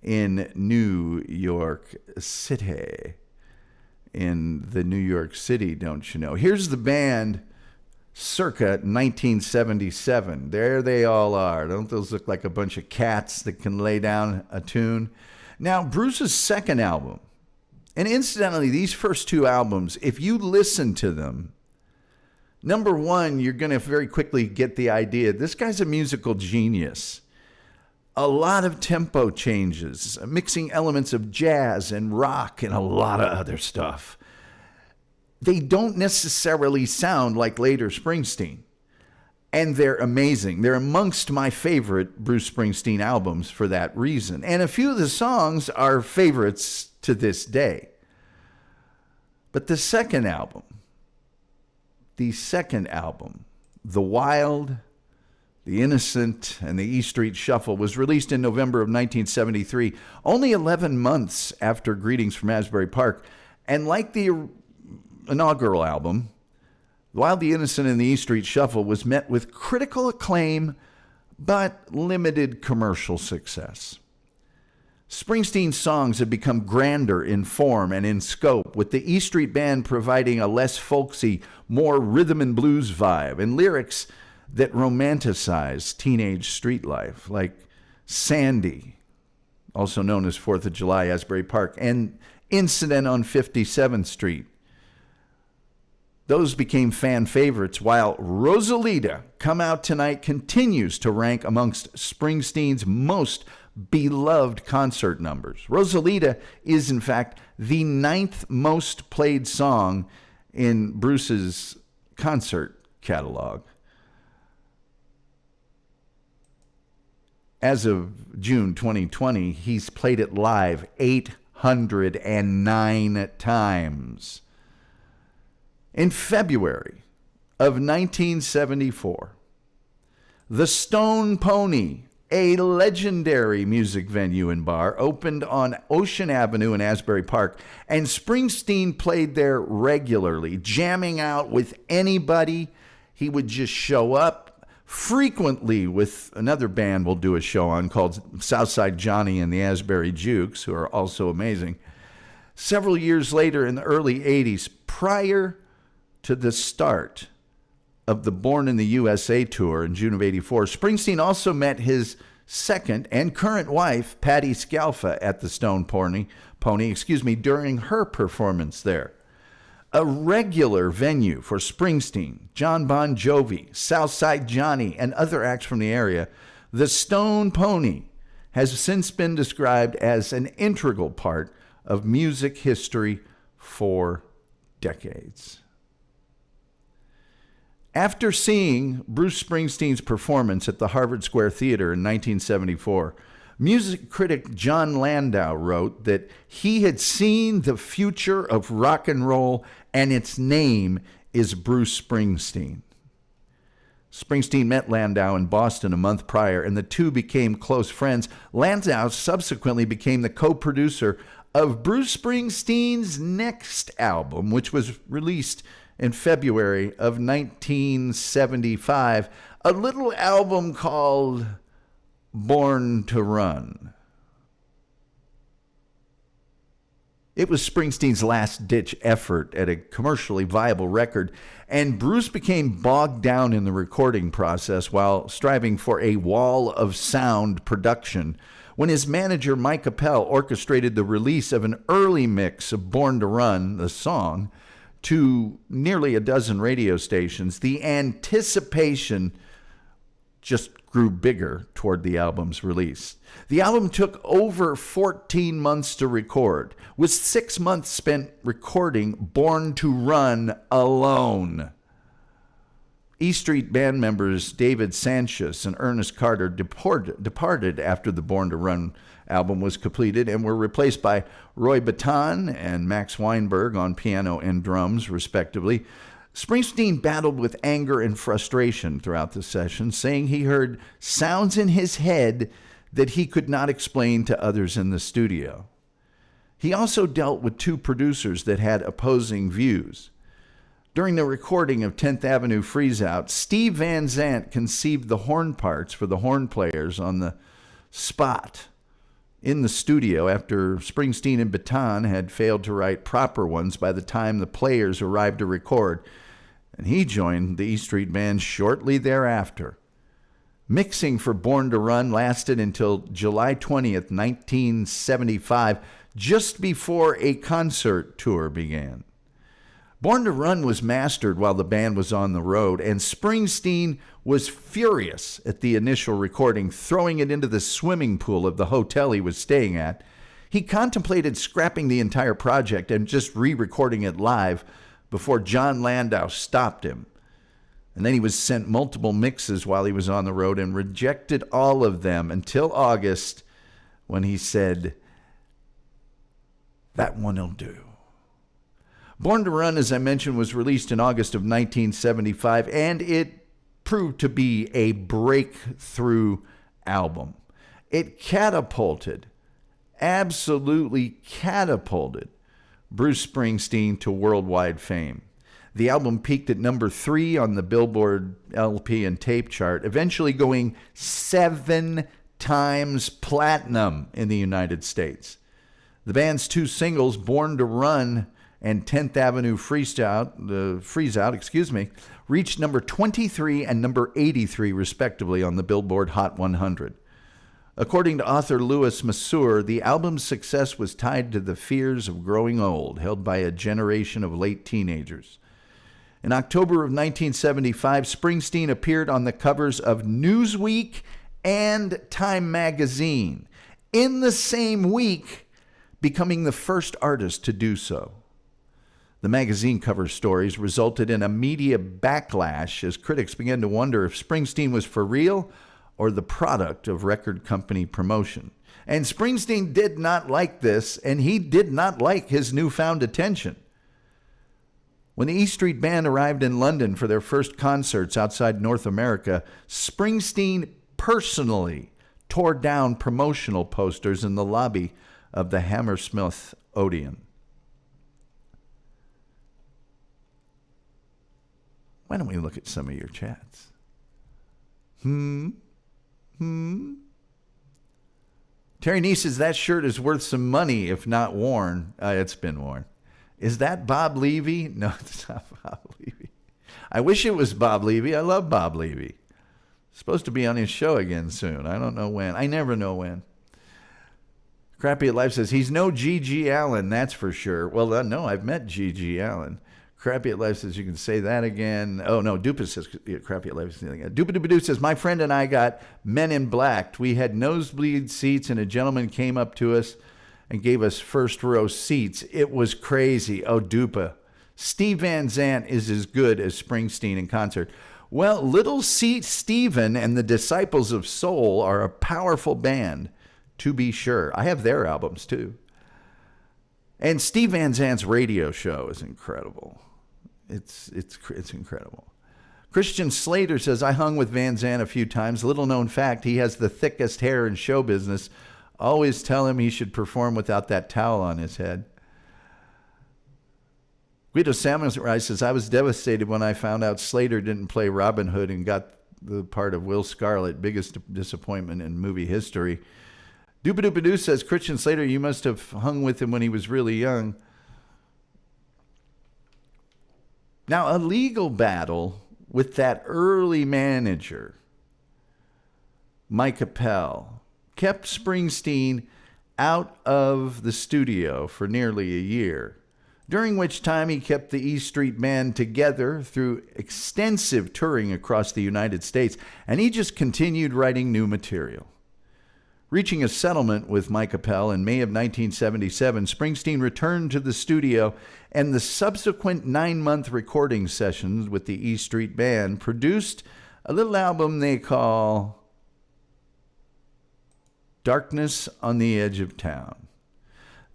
in New York City. In the New York City, don't you know? Here's the band circa 1977. There they all are. Don't those look like a bunch of cats that can lay down a tune? Now, Bruce's second album, and incidentally, these first two albums, if you listen to them, number one, you're going to very quickly get the idea. This guy's a musical genius. A lot of tempo changes, mixing elements of jazz and rock and a lot of other stuff. They don't necessarily sound like later Springsteen, and they're amazing. They're amongst my favorite Bruce Springsteen albums for that reason. And a few of the songs are favorites to this day. But the second album, The Wild, The Innocent, and the E Street Shuffle, was released in November of 1973, only 11 months after Greetings from Asbury Park. And like the inaugural album, The Wild, The Innocent, and the E Street Shuffle was met with critical acclaim, but limited commercial success. Springsteen's songs have become grander in form and in scope, with the E Street Band providing a less folksy, more rhythm and blues vibe, and lyrics that romanticize teenage street life, like Sandy, also known as 4th of July, Asbury Park, and Incident on 57th Street. Those became fan favorites, while Rosalita, Come Out Tonight, continues to rank amongst Springsteen's most beloved concert numbers. Rosalita is, in fact, the 9th most played song in Bruce's concert catalog. As of June 2020, he's played it live 809 times. In February of 1974, the Stone Pony, a legendary music venue and bar, opened on Ocean Avenue in Asbury Park, and Springsteen played there regularly, jamming out with anybody. He would just show up, frequently with another band we'll do a show on called Southside Johnny and the Asbury Jukes, who are also amazing. Several years later, in the early 80s, prior to the start of the Born in the U.S.A. tour in June of 84, Springsteen also met his second and current wife, Patti Scialfa, at the Stone Pony, during her performance there. A regular venue for Springsteen, John Bon Jovi, Southside Johnny, and other acts from the area, the Stone Pony has since been described as an integral part of music history for decades. After seeing Bruce Springsteen's performance at the Harvard Square Theater in 1974, Music critic John Landau wrote that he had seen the future of rock and roll, and its name is Bruce Springsteen. Springsteen met Landau in Boston a month prior, and the two became close friends. Landau subsequently became the co-producer of Bruce Springsteen's next album, which was released in February of 1975, a little album called Born to Run. It was Springsteen's last-ditch effort at a commercially viable record, and Bruce became bogged down in the recording process while striving for a wall of sound production when his manager Mike Appel orchestrated the release of an early mix of Born to Run, the song, to nearly a dozen radio stations. The anticipation just grew bigger toward the album's release. The album took over 14 months to record, with 6 months spent recording Born to Run alone. E Street Band members David Sanchez and Ernest Carter departed after the Born to Run album was completed and were replaced by Roy Baton and Max Weinberg on piano and drums, respectively. Springsteen battled with anger and frustration throughout the session, saying he heard sounds in his head that he could not explain to others in the studio. He also dealt with two producers that had opposing views. During the recording of 10th Avenue Freeze Out, Steve Van Zandt conceived the horn parts for the horn players on the spot in the studio after Springsteen and Baton had failed to write proper ones by the time the players arrived to record, and he joined the E Street Band shortly thereafter. Mixing for Born to Run lasted until July 20th, 1975, just before a concert tour began. Born to Run was mastered while the band was on the road, and Springsteen was furious at the initial recording, throwing it into the swimming pool of the hotel he was staying at. He contemplated scrapping the entire project and just re-recording it live before John Landau stopped him. And then he was sent multiple mixes while he was on the road and rejected all of them until August, when he said, "That one'll do." Born to Run, as I mentioned, was released in August of 1975, and it proved to be a breakthrough album. It absolutely catapulted Bruce Springsteen to worldwide fame. The album peaked at number 3 on the Billboard LP and tape chart, eventually going 7 times platinum in the United States. The band's two singles, Born to Run and 10th Avenue Freeze Out, reached number 23 and number 83, respectively, on the Billboard Hot 100. According to author Louis Massour, the album's success was tied to the fears of growing old, held by a generation of late teenagers. In October of 1975, Springsteen appeared on the covers of Newsweek and Time magazine, in the same week becoming the first artist to do so. The magazine cover stories resulted in a media backlash as critics began to wonder if Springsteen was for real or the product of record company promotion. And Springsteen did not like this, and he did not like his newfound attention. When the E Street Band arrived in London for their first concerts outside North America, Springsteen personally tore down promotional posters in the lobby of the Hammersmith Odeon. Why don't we look at some of your chats? Terry Nee says, that shirt is worth some money if not worn. It's been worn. Is that Bob Levy? No, it's not Bob Levy. I wish it was Bob Levy. I love Bob Levy. Supposed to be on his show again soon. I don't know when. I never know when. Crappy at Life says, he's no G.G. Allen, that's for sure. Well, no, I've met G.G. Allen. Crappy at Life says, you can say that again. Oh, no, Dupa says, Crappy at Life. Dupa says, my friend and I got Men in Black. We had nosebleed seats, and a gentleman came up to us and gave us first row seats. It was crazy. Oh, Dupa. Steve Van Zandt is as good as Springsteen in concert. Well, Little Stephen and the Disciples of Soul are a powerful band. to be sure. I have their albums too. And Steve Van Zant's radio show is incredible. It's incredible. Christian Slater says, I hung with Van Zant a few times. Little known fact, he has the thickest hair in show business. Always tell him he should perform without that towel on his head. Guido Samurai says, I was devastated when I found out Slater didn't play Robin Hood and got the part of Will Scarlet. Biggest disappointment in movie history. Doopadoopadoo says, Christian Slater, you must have hung with him when he was really young. Now, a legal battle with that early manager, Mike Appel, kept Springsteen out of the studio for nearly a year, during which time he kept the E Street Band together through extensive touring across the United States, and he just continued writing new material. Reaching a settlement with Mike Appel in May of 1977, Springsteen returned to the studio, and the subsequent 9-month recording sessions with the E Street Band produced a little album they call Darkness on the Edge of Town.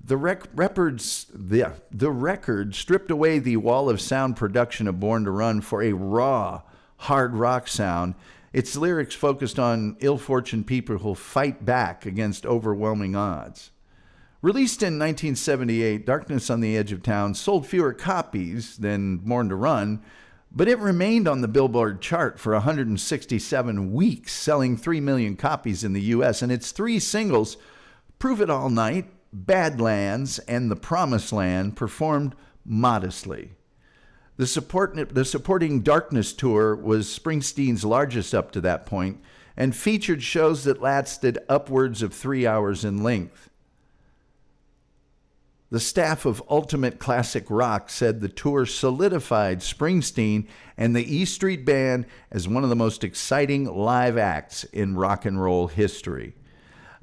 The record stripped away the wall of sound production of Born to Run for a raw, hard rock sound. Its lyrics focused on ill-fortuned people who fight back against overwhelming odds. Released in 1978, Darkness on the Edge of Town sold fewer copies than Born to Run, but it remained on the Billboard chart for 167 weeks, selling 3 million copies in the U.S., and its 3 singles, Prove It All Night, Badlands, and The Promised Land, performed modestly. The supporting Darkness tour was Springsteen's largest up to that point and featured shows that lasted upwards of 3 hours in length. The staff of Ultimate Classic Rock said the tour solidified Springsteen and the E Street Band as one of the most exciting live acts in rock and roll history.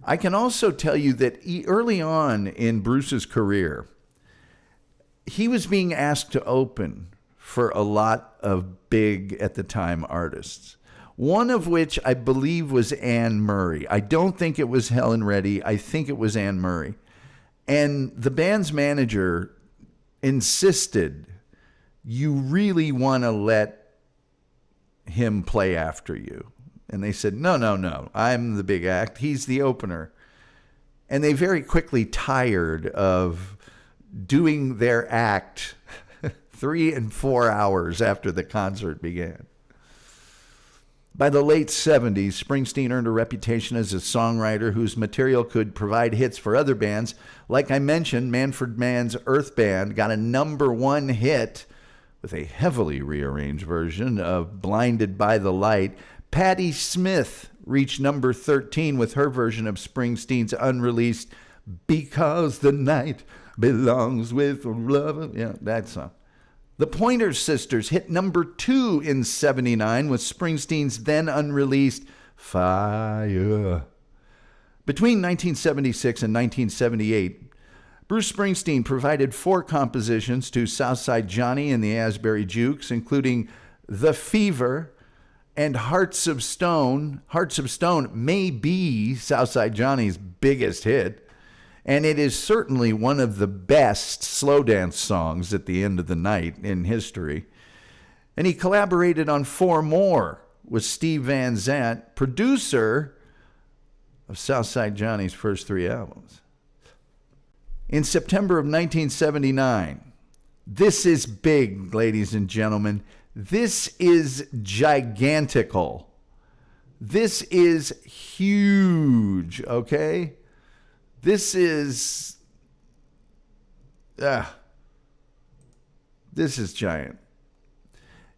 I can also tell you that early on in Bruce's career, he was being asked to open for a lot of big, at the time, artists. One of which I believe was Anne Murray. I don't think it was Helen Reddy. I think it was Anne Murray. And the band's manager insisted, you really want to let him play after you. And they said, no, I'm the big act. He's the opener. And they very quickly tired of doing their act 3 and 4 hours after the concert began. By the late 70s, Springsteen earned a reputation as a songwriter whose material could provide hits for other bands. Like I mentioned, Manfred Mann's Earth Band got a #1 hit with a heavily rearranged version of Blinded by the Light. Patti Smith reached number 13 with her version of Springsteen's unreleased Because the Night Belongs with Love. Yeah, that song. The Pointer Sisters hit number 2 in 79 with Springsteen's then unreleased Fire. Between 1976 and 1978, Bruce Springsteen provided 4 compositions to Southside Johnny and the Asbury Jukes, including The Fever and Hearts of Stone. Hearts of Stone may be Southside Johnny's biggest hit, and it is certainly one of the best slow dance songs at the end of the night in history. And he collaborated on 4 more with Steve Van Zant, producer of Southside Johnny's first 3 albums. In September of 1979, this is big, ladies and gentlemen. This is gigantical. This is huge, okay? This is giant.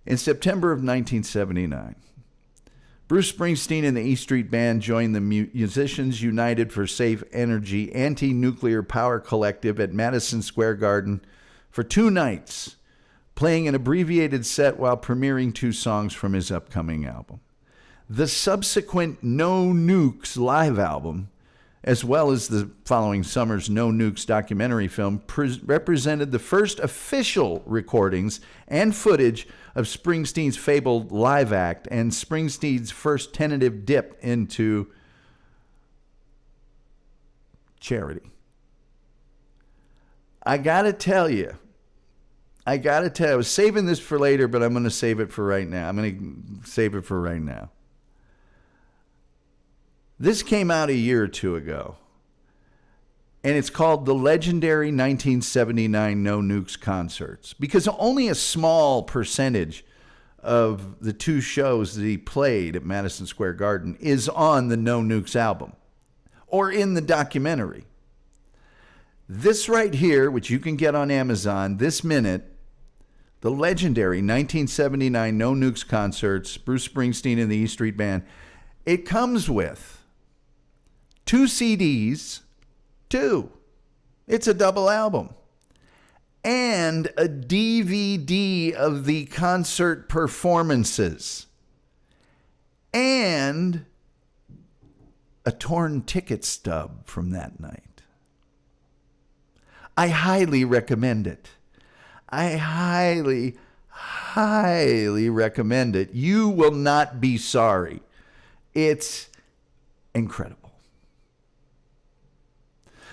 In September of 1979, Bruce Springsteen and the E Street Band joined the Musicians United for Safe Energy Anti-Nuclear Power Collective at Madison Square Garden for 2 nights, playing an abbreviated set while premiering 2 songs from his upcoming album. The subsequent No Nukes live album, as well as the following summer's No Nukes documentary film, represented the first official recordings and footage of Springsteen's fabled live act and Springsteen's first tentative dip into charity. I got to tell you, I was saving this for later, but I'm going to save it for right now. This came out a year or two ago, and it's called the legendary 1979 No Nukes concerts, because only a small percentage of the two shows that he played at Madison Square Garden is on the No Nukes album or in the documentary. This right here, which you can get on Amazon this minute, the legendary 1979 No Nukes concerts, Bruce Springsteen and the E Street Band, it comes with 2 CDs, it's a double album, and a DVD of the concert performances, and a torn ticket stub from that night. I highly recommend it. I highly recommend it. You will not be sorry. It's incredible.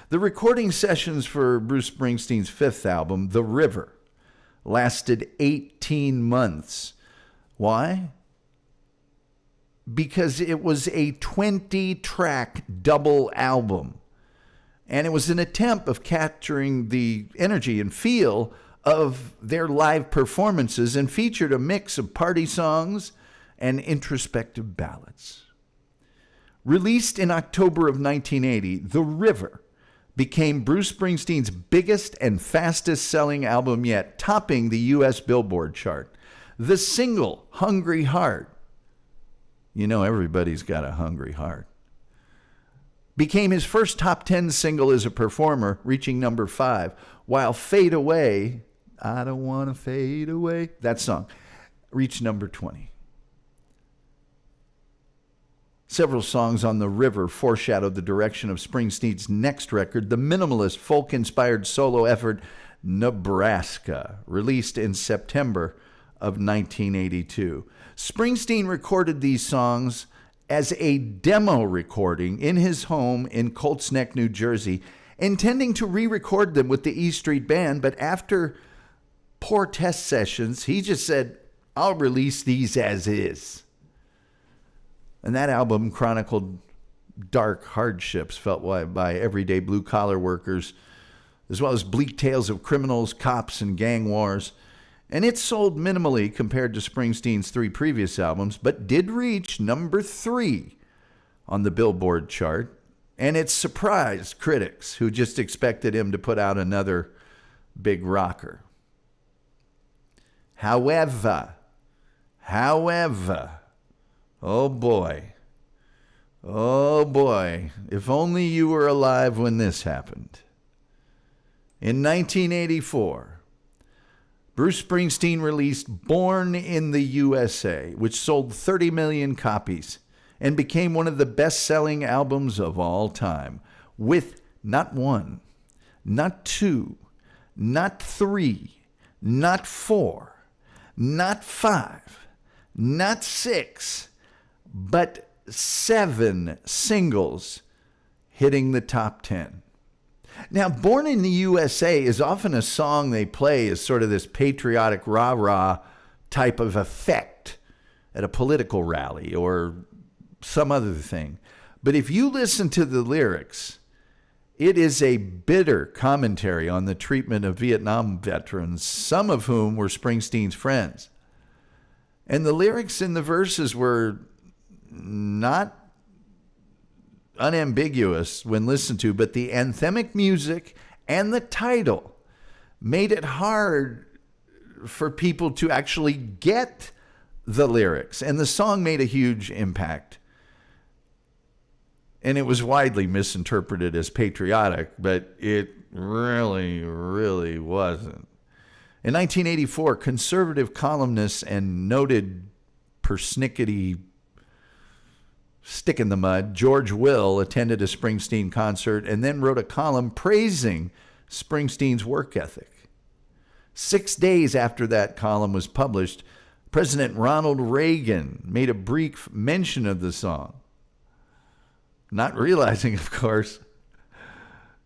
The recording sessions for Bruce Springsteen's 5th album, The River, lasted 18 months. Why? Because it was a 20-track double album. And it was an attempt of capturing the energy and feel of their live performances and featured a mix of party songs and introspective ballads. Released in October of 1980, The River became Bruce Springsteen's biggest and fastest-selling album yet, topping the U.S. Billboard chart. The single, Hungry Heart, you know everybody's got a hungry heart, became his first top 10 single as a performer, reaching number 5, while Fade Away, I Don't Want to Fade Away, that song, reached number 20. Several songs on The River foreshadowed the direction of Springsteen's next record, the minimalist, folk-inspired solo effort, Nebraska, released in September of 1982. Springsteen recorded these songs as a demo recording in his home in Colts Neck, New Jersey, intending to re-record them with the E Street Band, but after poor test sessions, he just said, I'll release these as is. And that album chronicled dark hardships felt by everyday blue-collar workers, as well as bleak tales of criminals, cops, and gang wars. And it sold minimally compared to Springsteen's 3 previous albums, but did reach number 3 on the Billboard chart. And it surprised critics who just expected him to put out another big rocker. However, oh boy, if only you were alive when this happened. In 1984, Bruce Springsteen released Born in the U.S.A., which sold 30 million copies and became one of the best-selling albums of all time, with not 1, not 2, not 3, not 4, not 5, not 6, but 7 singles hitting the top 10. Now, Born in the USA is often a song they play as sort of this patriotic rah-rah type of effect at a political rally or some other thing. But if you listen to the lyrics, it is a bitter commentary on the treatment of Vietnam veterans, some of whom were Springsteen's friends. And the lyrics in the verses were not unambiguous when listened to, but the anthemic music and the title made it hard for people to actually get the lyrics. And the song made a huge impact. And it was widely misinterpreted as patriotic, but it really wasn't. In 1984, conservative columnist and noted persnickety stick in the mud, George Will, attended a Springsteen concert and then wrote a column praising Springsteen's work ethic. 6 days after that column was published, President Ronald Reagan made a brief mention of the song, not realizing, of course,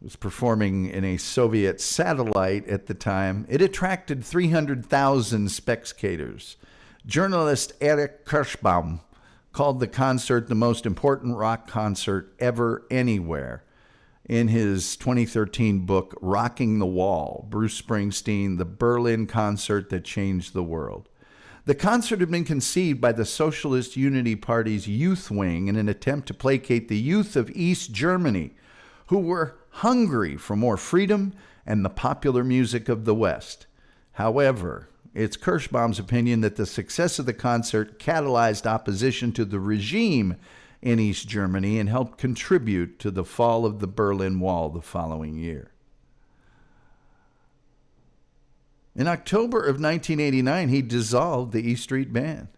was performing in a Soviet satellite at the time. It attracted 300,000 spectators. Journalist Erich Kirschbaum called the concert the most important rock concert ever anywhere. In his 2013 book, Rocking the Wall, Bruce Springsteen, the Berlin concert that changed the world. The concert had been conceived by the Socialist Unity Party's youth wing in an attempt to placate the youth of East Germany, who were hungry for more freedom and the popular music of the West. However, it's Kirschbaum's opinion that the success of the concert catalyzed opposition to the regime in East Germany and helped contribute to the fall of the Berlin Wall the following year. In October of 1989, he dissolved the E Street Band.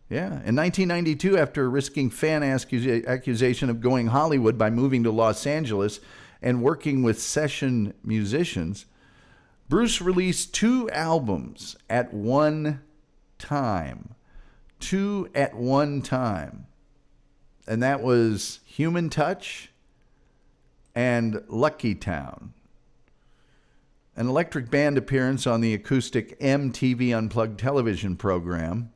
Yeah, in 1992, after risking fan accusation of going Hollywood by moving to Los Angeles and working with session musicians, Bruce released 2 albums at one time. 2 at one time. And that was Human Touch and Lucky Town. An electric band appearance on the acoustic MTV Unplugged television program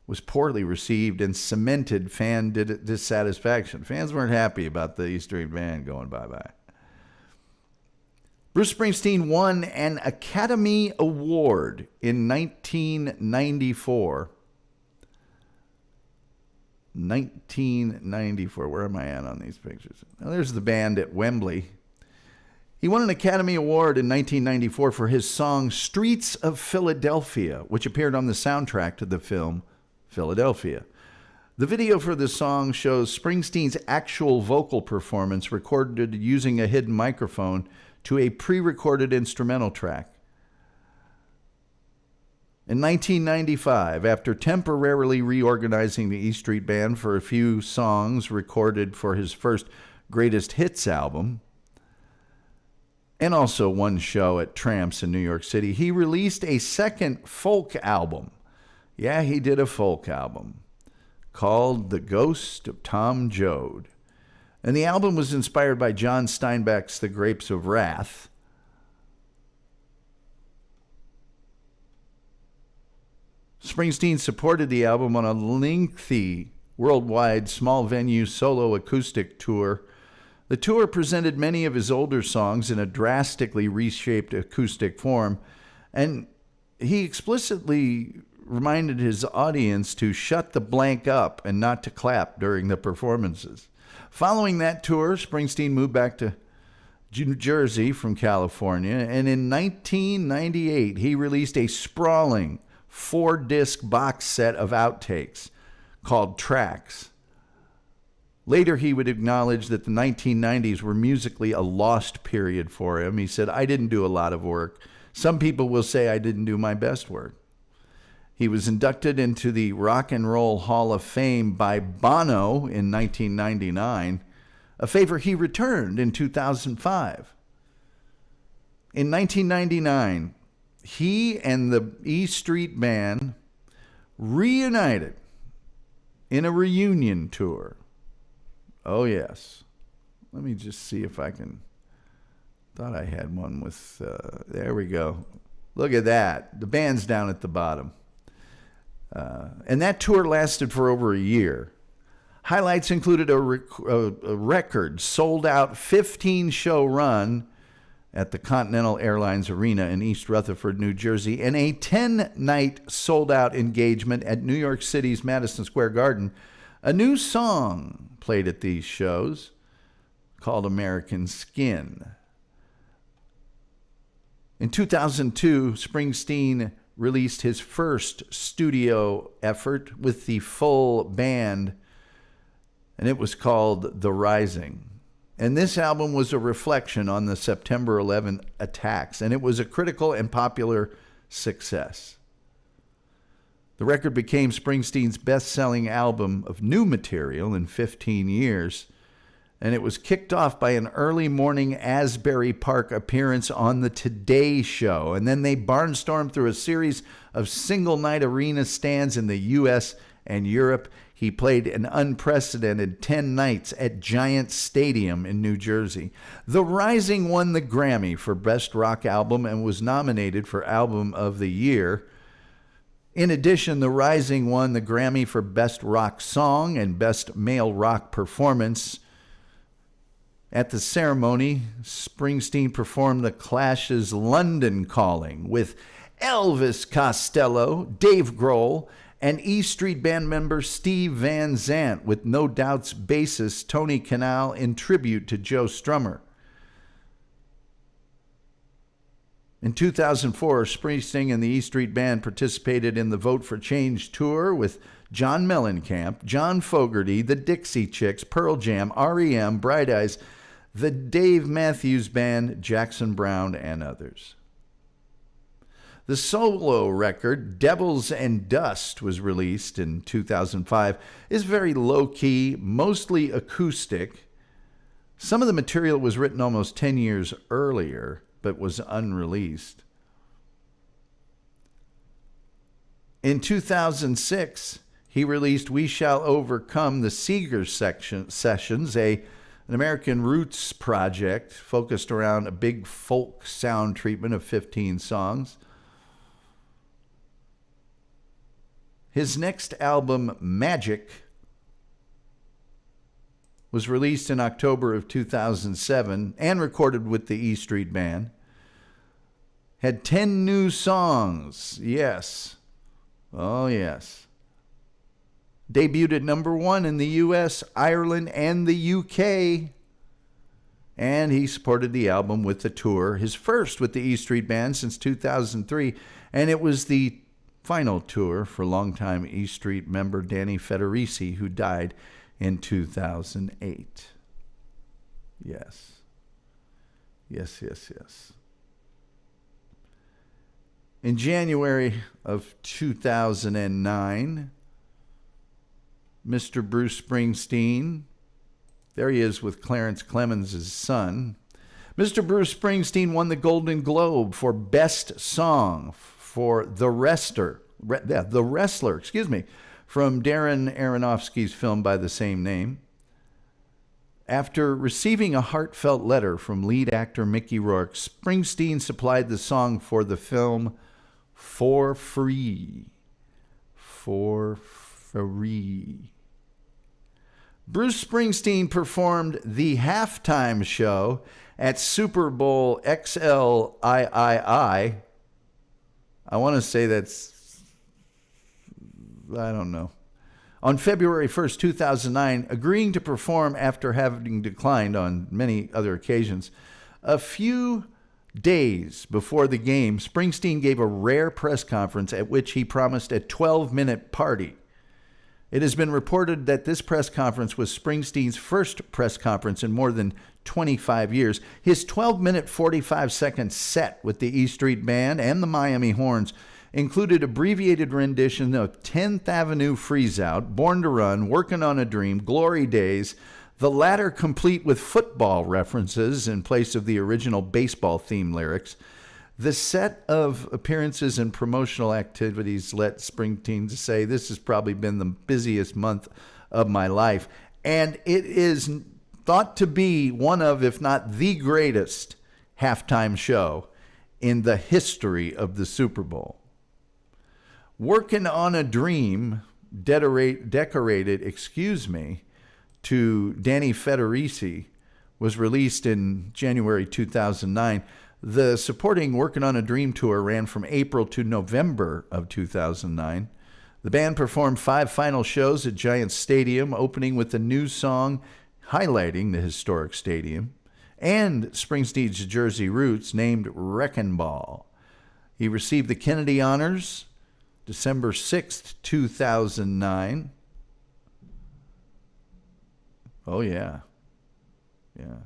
was poorly received and cemented fan dissatisfaction. Fans weren't happy about the E Street Band going bye-bye. Bruce Springsteen won an Academy Award in 1994. 1994. Where am I at on these pictures? Now, there's the band at Wembley. He won an Academy Award in 1994 for his song Streets of Philadelphia, which appeared on the soundtrack to the film Philadelphia. The video for the song shows Springsteen's actual vocal performance recorded using a hidden microphone to a pre-recorded instrumental track. In 1995, after temporarily reorganizing the E Street Band for a few songs recorded for his first Greatest Hits album, and also one show at Tramps in New York City, he released a second folk album. Yeah, he did a folk album called The Ghost of Tom Joad. And the album was inspired by John Steinbeck's The Grapes of Wrath. Springsteen supported the album on a lengthy worldwide small venue solo acoustic tour. The tour presented many of his older songs in a drastically reshaped acoustic form, and he explicitly reminded his audience to shut the blank up and not to clap during the performances. Following that tour, Springsteen moved back to New Jersey from California, and in 1998, he released a sprawling 4-disc box set of outtakes called Tracks. Later, he would acknowledge that the 1990s were musically a lost period for him. He said, "I didn't do a lot of work. Some people will say I didn't do my best work." He was inducted into the Rock and Roll Hall of Fame by Bono in 1999, a favor he returned in 2005. In 1999, he and the E Street Band reunited in a reunion tour. Oh, yes. Let me just see if I can. Thought I had one with. There we go. Look at that. The band's down at the bottom. And that tour lasted for over a year. Highlights included a record sold-out 15-show run at the Continental Airlines Arena in East Rutherford, New Jersey, and a 10-night sold-out engagement at New York City's Madison Square Garden. A new song played at these shows called American Skin. In 2002, Springsteen released his first studio effort with the full band, and it was called The Rising. And this album was a reflection on the September 11 attacks, and it was a critical and popular success. The record became Springsteen's best-selling album of new material in 15 years, and it was kicked off by an early morning Asbury Park appearance on the Today Show, and then they barnstormed through a series of single-night arena stands in the U.S. and Europe. He played an unprecedented 10 nights at Giant Stadium in New Jersey. The Rising won the Grammy for Best Rock Album and was nominated for Album of the Year. In addition, The Rising won the Grammy for Best Rock Song and Best Male Rock Performance. At the ceremony, Springsteen performed The Clash's London Calling with Elvis Costello, Dave Grohl, and E Street Band member Steve Van Zandt, with No Doubt's bassist Tony Kanal in tribute to Joe Strummer. In 2004, Springsteen and the E Street Band participated in the Vote for Change tour with John Mellencamp, John Fogerty, the Dixie Chicks, Pearl Jam, REM, Bright Eyes, the Dave Matthews Band, Jackson Browne, and others. The solo record, Devils and Dust, was released in 2005. It's very low-key, mostly acoustic. Some of the material was written almost 10 years earlier, but was unreleased. In 2006, he released We Shall Overcome the Seeger Sessions, an American roots project focused around a big folk sound treatment of 15 songs. His next album, Magic, was released in October of 2007 and recorded with the E Street Band. Had 10 new songs. Yes. Oh, yes. Debuted at number 1 in the U.S., Ireland, and the U.K. And he supported the album with the tour, his first with the E Street Band since 2003. And it was the final tour for longtime E Street member Danny Federici, who died in 2008. Yes. Yes, yes, yes. In January of 2009, Mr. Bruce Springsteen, there he is with Clarence Clemens' son. Mr. Bruce Springsteen won the Golden Globe for Best Song for The Wrestler, from Darren Aronofsky's film by the same name. After receiving a heartfelt letter from lead actor Mickey Rourke, Springsteen supplied the song for the film for free. For free. Bruce Springsteen performed the halftime show at Super Bowl XLIII. I want to say that's, I don't know. On February 1st, 2009, agreeing to perform after having declined on many other occasions. A few days before the game, Springsteen gave a rare press conference at which he promised a 12-minute party. It has been reported that this press conference was Springsteen's first press conference in more than 25 years. His 12-minute, 45-second set with the E Street Band and the Miami Horns included abbreviated rendition of 10th Avenue Freeze Out, Born to Run, Working on a Dream, Glory Days, the latter complete with football references in place of the original baseball theme lyrics. The set of appearances and promotional activities let Springsteen say, this has probably been the busiest month of my life. And it is thought to be one of, if not the greatest, halftime show in the history of the Super Bowl. Working on a Dream, decorated, to Danny Federici, was released in January 2009. The supporting Working on a Dream tour ran from April to November of 2009. The band performed 5 final shows at Giant Stadium, opening with a new song highlighting the historic stadium and Springsteen's Jersey roots, named Wreckin' Ball. He received the Kennedy Honors December 6th, 2009. Oh, yeah. Yeah.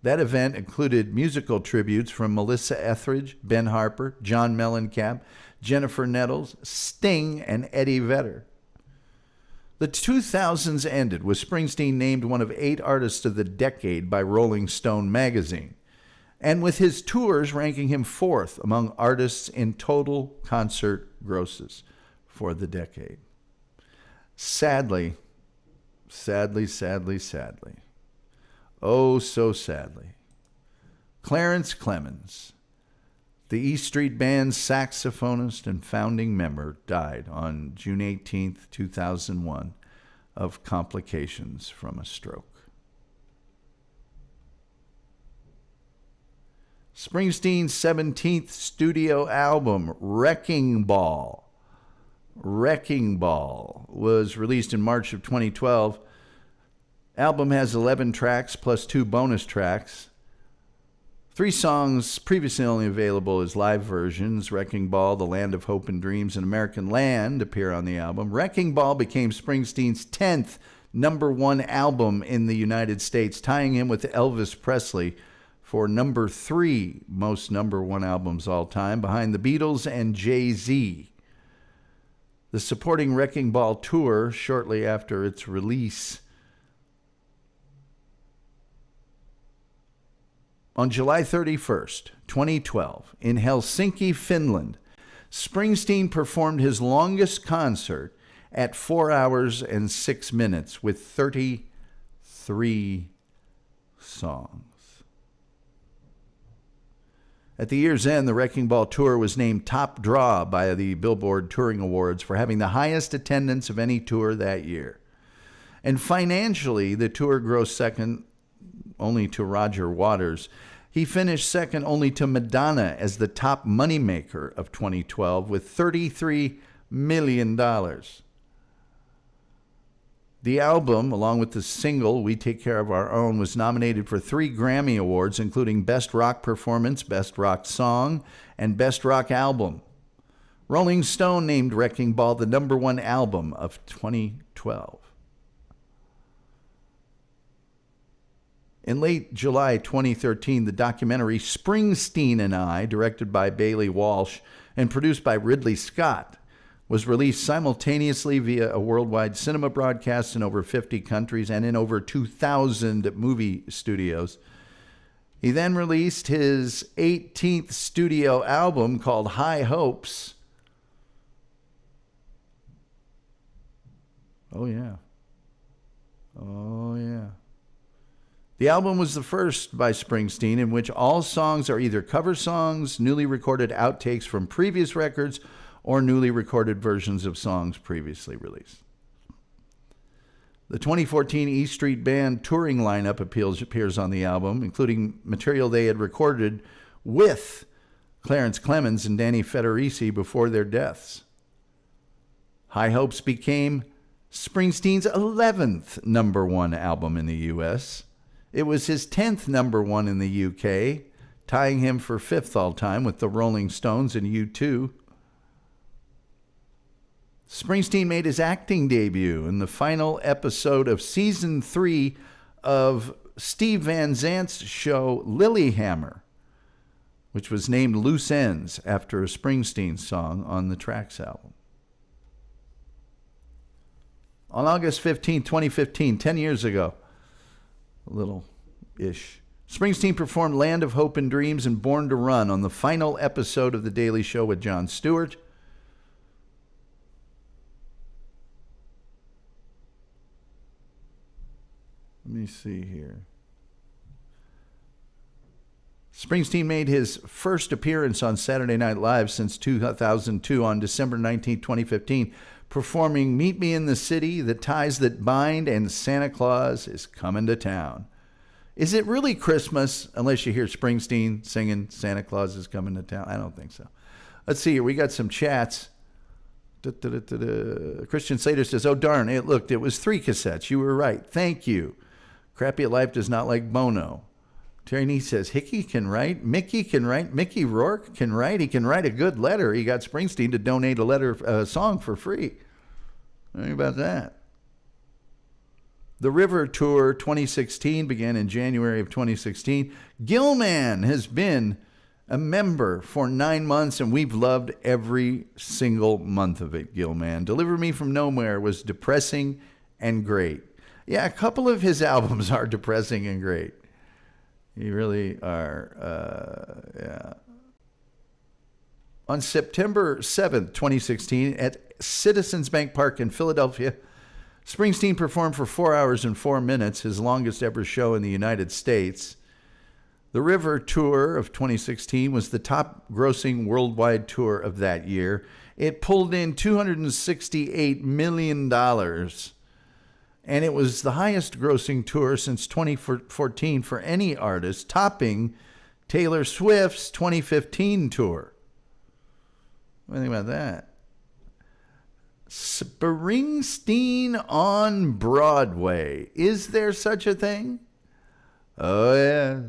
That event included musical tributes from Melissa Etheridge, Ben Harper, John Mellencamp, Jennifer Nettles, Sting, and Eddie Vedder. The 2000s ended with Springsteen named one of 8 artists of the decade by Rolling Stone magazine, and with his tours ranking him 4th among artists in total concert grosses for the decade. Sadly, oh so sadly, Clarence Clemens, the E Street Band's saxophonist and founding member, died on June 18th, 2001, of complications from a stroke. Springsteen's 17th studio album, Wrecking Ball, was released in March of 2012. Album has 11 tracks plus 2 bonus tracks. 3 songs previously only available as live versions, Wrecking Ball, The Land of Hope and Dreams, and American Land, appear on the album. Wrecking Ball became Springsteen's 10th number 1 album in the United States, tying him with Elvis Presley for number 3 most number 1 albums all time, behind the Beatles and Jay-Z. The supporting Wrecking Ball tour, shortly after its release, on July 31st, 2012, in Helsinki, Finland, Springsteen performed his longest concert at 4 hours and 6 minutes with 33 songs. At the year's end, the Wrecking Ball tour was named top draw by the Billboard Touring Awards for having the highest attendance of any tour that year. And financially, the tour grossed second only to Roger Waters. He finished second only to Madonna as the top moneymaker of 2012 with $33 million. The album, along with the single, We Take Care of Our Own, was nominated for 3 Grammy Awards, including Best Rock Performance, Best Rock Song, and Best Rock Album. Rolling Stone named Wrecking Ball the number 1 album of 2012. In late July 2013, the documentary Springsteen and I, directed by Bailey Walsh and produced by Ridley Scott, was released simultaneously via a worldwide cinema broadcast in over 50 countries and in over 2,000 movie studios. He then released his 18th studio album called High Hopes. Oh, yeah. The album was the first by Springsteen in which all songs are either cover songs, newly recorded outtakes from previous records, or newly recorded versions of songs previously released. The 2014 E Street Band touring lineup appears on the album, including material they had recorded with Clarence Clemens and Danny Federici before their deaths. High Hopes became Springsteen's 11th number 1 album in the U.S. It was his 10th number 1 in the U.K., tying him for 5th all-time with the Rolling Stones and U2. Springsteen made his acting debut in the final episode of Season 3 of Steve Van Zandt's show Lilyhammer, which was named Loose Ends after a Springsteen song on the Tracks album. On August 15, 2015, 10 years ago, a little-ish, Springsteen performed Land of Hope and Dreams and Born to Run on the final episode of The Daily Show with Jon Stewart. Let me see here. Springsteen made his first appearance on Saturday Night Live since 2002 on December 19, 2015, performing Meet Me in the City, The Ties That Bind, and Santa Claus is Coming to Town. Is it really Christmas unless you hear Springsteen singing Santa Claus is Coming to Town? I don't think so. Let's see here. We got some chats. Christian Slater says, oh, darn, it was 3 cassettes. You were right. Thank you. Crappy at Life does not like Bono. Terry Nee says, Hickey can write. Mickey can write. Mickey Rourke can write. He can write a good letter. He got Springsteen to donate a song for free. Think about that. The River Tour 2016 began in January of 2016. Gilman has been a member for 9 months, and we've loved every single month of it, Gilman. Deliver Me From Nowhere was depressing and great. Yeah, a couple of his albums are depressing and great. You really are, yeah. On September 7th, 2016, at Citizens Bank Park in Philadelphia, Springsteen performed for 4 hours and 4 minutes, his longest ever show in the United States. The River Tour of 2016 was the top-grossing worldwide tour of that year. It pulled in $268 million, and it was the highest-grossing tour since 2014 for any artist, topping Taylor Swift's 2015 tour. What do you think about that? Springsteen on Broadway. Is there such a thing? Oh, yes.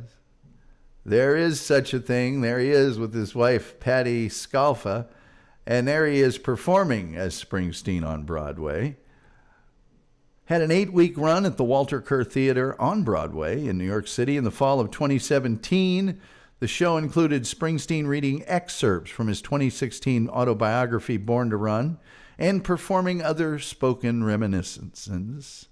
There is such a thing. There he is with his wife, Patty Scalfa, and there he is performing as Springsteen on Broadway. Had an 8-week run at the Walter Kerr Theater on Broadway in New York City in the fall of 2017. The show included Springsteen reading excerpts from his 2016 autobiography, Born to Run, and performing other spoken reminiscences.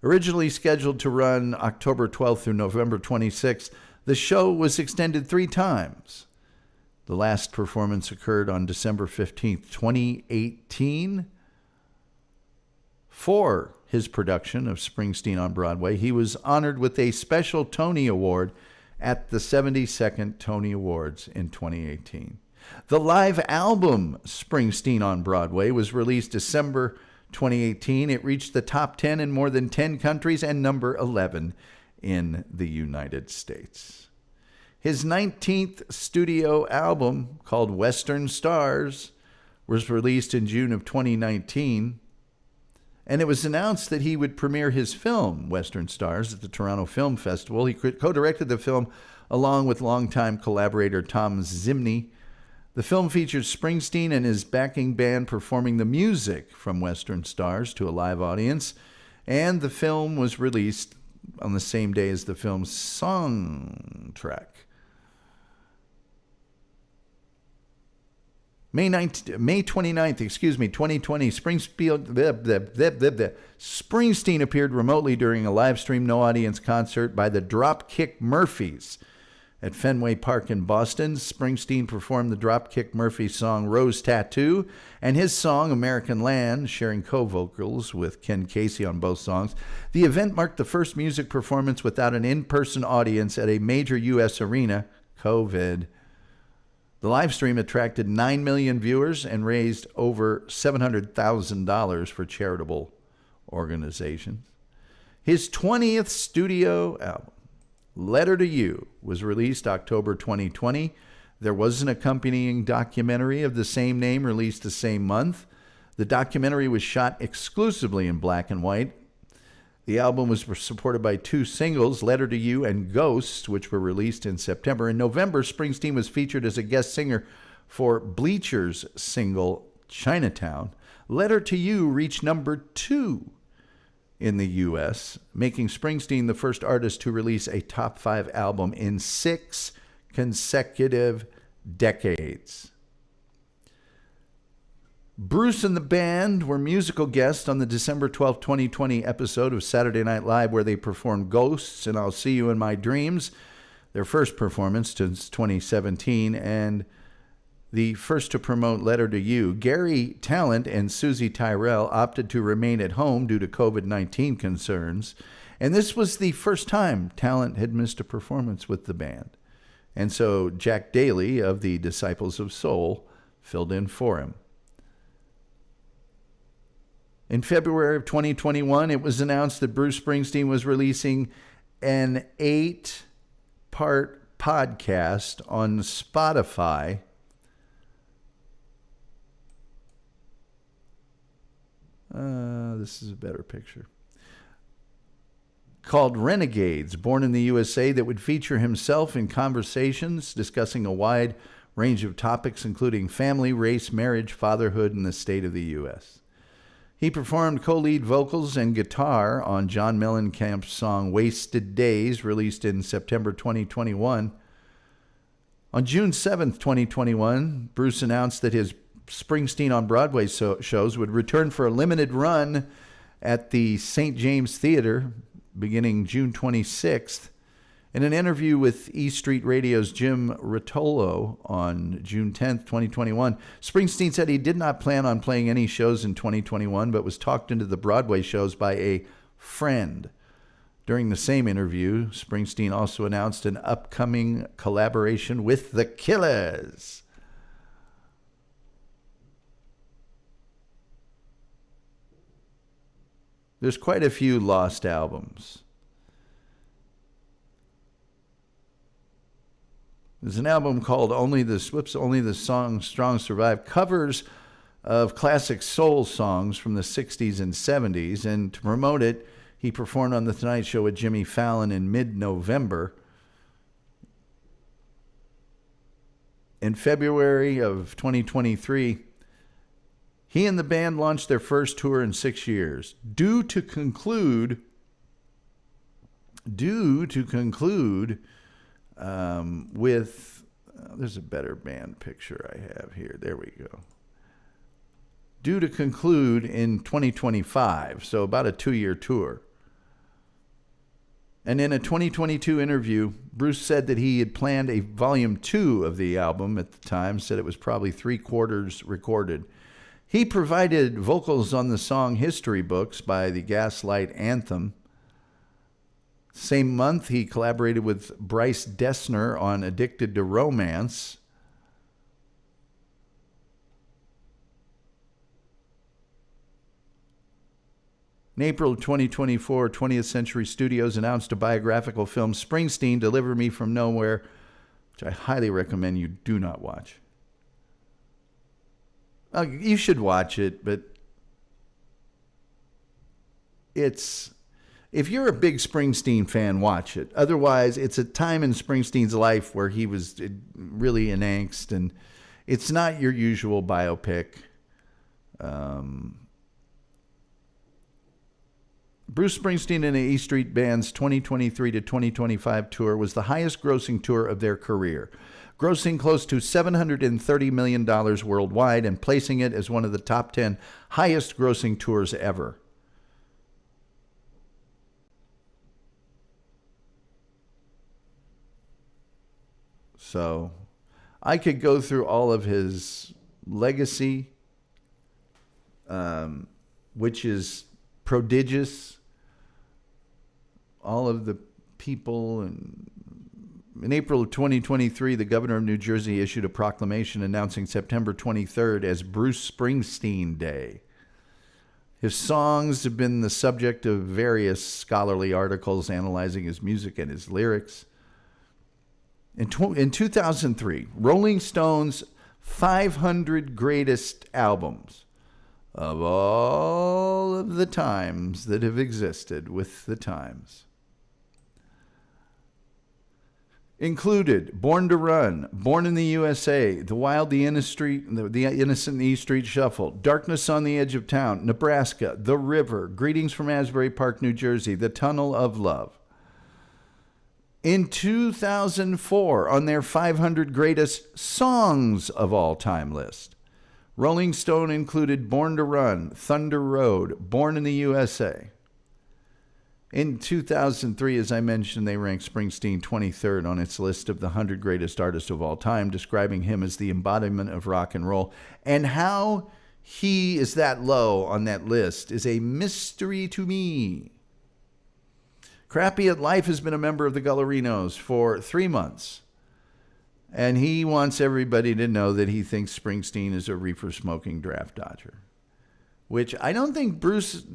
Originally scheduled to run October 12th through November 26th, the show was extended 3 times. The last performance occurred on December 15th, 2018. For his production of Springsteen on Broadway, he was honored with a special Tony Award at the 72nd Tony Awards in 2018. The live album Springsteen on Broadway was released December 2018. It reached the top 10 in more than 10 countries and number 11 in the United States. His 19th studio album, called Western Stars, was released in June of 2019, and it was announced that he would premiere his film, Western Stars, at the Toronto Film Festival. He co-directed the film along with longtime collaborator Tom Zimney. The film features Springsteen and his backing band performing the music from Western Stars to a live audience, and the film was released on the same day as the film's soundtrack. May 29th, 2020, Springsteen appeared remotely during a live stream no-audience concert by the Dropkick Murphys at Fenway Park in Boston. Springsteen performed the Dropkick Murphys song Rose Tattoo and his song American Land, sharing co-vocals with Ken Casey on both songs. The event marked the first music performance without an in-person audience at a major U.S. arena. COVID. The live stream attracted 9 million viewers and raised over $700,000 for charitable organizations. His 20th studio album, Letter to You, was released October 2020. There was an accompanying documentary of the same name released the same month. The documentary was shot exclusively in black and white. The album was supported by 2 singles, Letter to You and Ghosts, which were released in September. In November, Springsteen was featured as a guest singer for Bleacher's single, Chinatown. Letter to You reached number 2 in the U.S., making Springsteen the first artist to release a top 5 album in 6 consecutive decades. Bruce and the band were musical guests on the December 12, 2020 episode of Saturday Night Live, where they performed Ghosts and I'll See You in My Dreams, their first performance since 2017, and the first to promote Letter to You. Gary Talent and Susie Tyrell opted to remain at home due to COVID-19 concerns, and this was the first time Talent had missed a performance with the band. And so Jack Daly of the Disciples of Soul filled in for him. In February of 2021, it was announced that Bruce Springsteen was releasing an 8-part podcast on Spotify. This is a better picture. Called Renegades, Born in the U.S.A., that would feature himself in conversations discussing a wide range of topics, including family, race, marriage, fatherhood, and the state of the U.S. He performed co-lead vocals and guitar on John Mellencamp's song Wasted Days, released in September 2021. On June 7th, 2021, Bruce announced that his Springsteen on Broadway shows would return for a limited run at the St. James Theater beginning June 26th. In an interview with E Street Radio's Jim Rotolo on June 10th, 2021, Springsteen said he did not plan on playing any shows in 2021, but was talked into the Broadway shows by a friend. During the same interview, Springsteen also announced an upcoming collaboration with The Killers. There's quite a few lost albums. There's an album called Only the Song Strong Survive, covers of classic soul songs from the 60s and 70s. And to promote it, he performed on The Tonight Show with Jimmy Fallon in mid-November. In February of 2023, he and the band launched their first tour in 6 years. Due to conclude with, there's a better band picture I have here. There we go. Due to conclude in 2025, so about a 2-year tour. And in a 2022 interview, Bruce said that he had planned a volume 2 of the album at the time, said it was probably 3/4 recorded. He provided vocals on the song History Books by the Gaslight Anthem. Same month, he collaborated with Bryce Dessner on Addicted to Romance. In April of 2024, 20th Century Studios announced a biographical film, Springsteen, Deliver Me From Nowhere, which I highly recommend you do not watch. You should watch it, but if you're a big Springsteen fan, watch it. Otherwise, it's a time in Springsteen's life where he was really in angst, and it's not your usual biopic. Bruce Springsteen and the E Street Band's 2023 to 2025 tour was the highest grossing tour of their career, grossing close to $730 million worldwide and placing it as one of the top 10 highest grossing tours ever. So I could go through all of his legacy, which is prodigious. All of the people. And in April of 2023, the governor of New Jersey issued a proclamation announcing September 23rd as Bruce Springsteen Day. His songs have been the subject of various scholarly articles analyzing his music and his lyrics. In 2003, Rolling Stone's 500 greatest albums of all of the times that have existed with the times included Born to Run, Born in the U.S.A., The Wild, the Innocent, the E Street Shuffle, Darkness on the Edge of Town, Nebraska, The River, Greetings from Asbury Park, New Jersey, The Tunnel of Love. In 2004, on their 500 greatest songs of all time list, Rolling Stone included Born to Run, Thunder Road, Born in the USA. In 2003, as I mentioned, they ranked Springsteen 23rd on its list of the 100 greatest artists of all time, describing him as the embodiment of rock and roll. And how he is that low on that list is a mystery to me. Crappy at Life has been a member of the Gullerinos for 3 months. And he wants everybody to know that he thinks Springsteen is a reefer-smoking draft dodger, which I don't think Bruce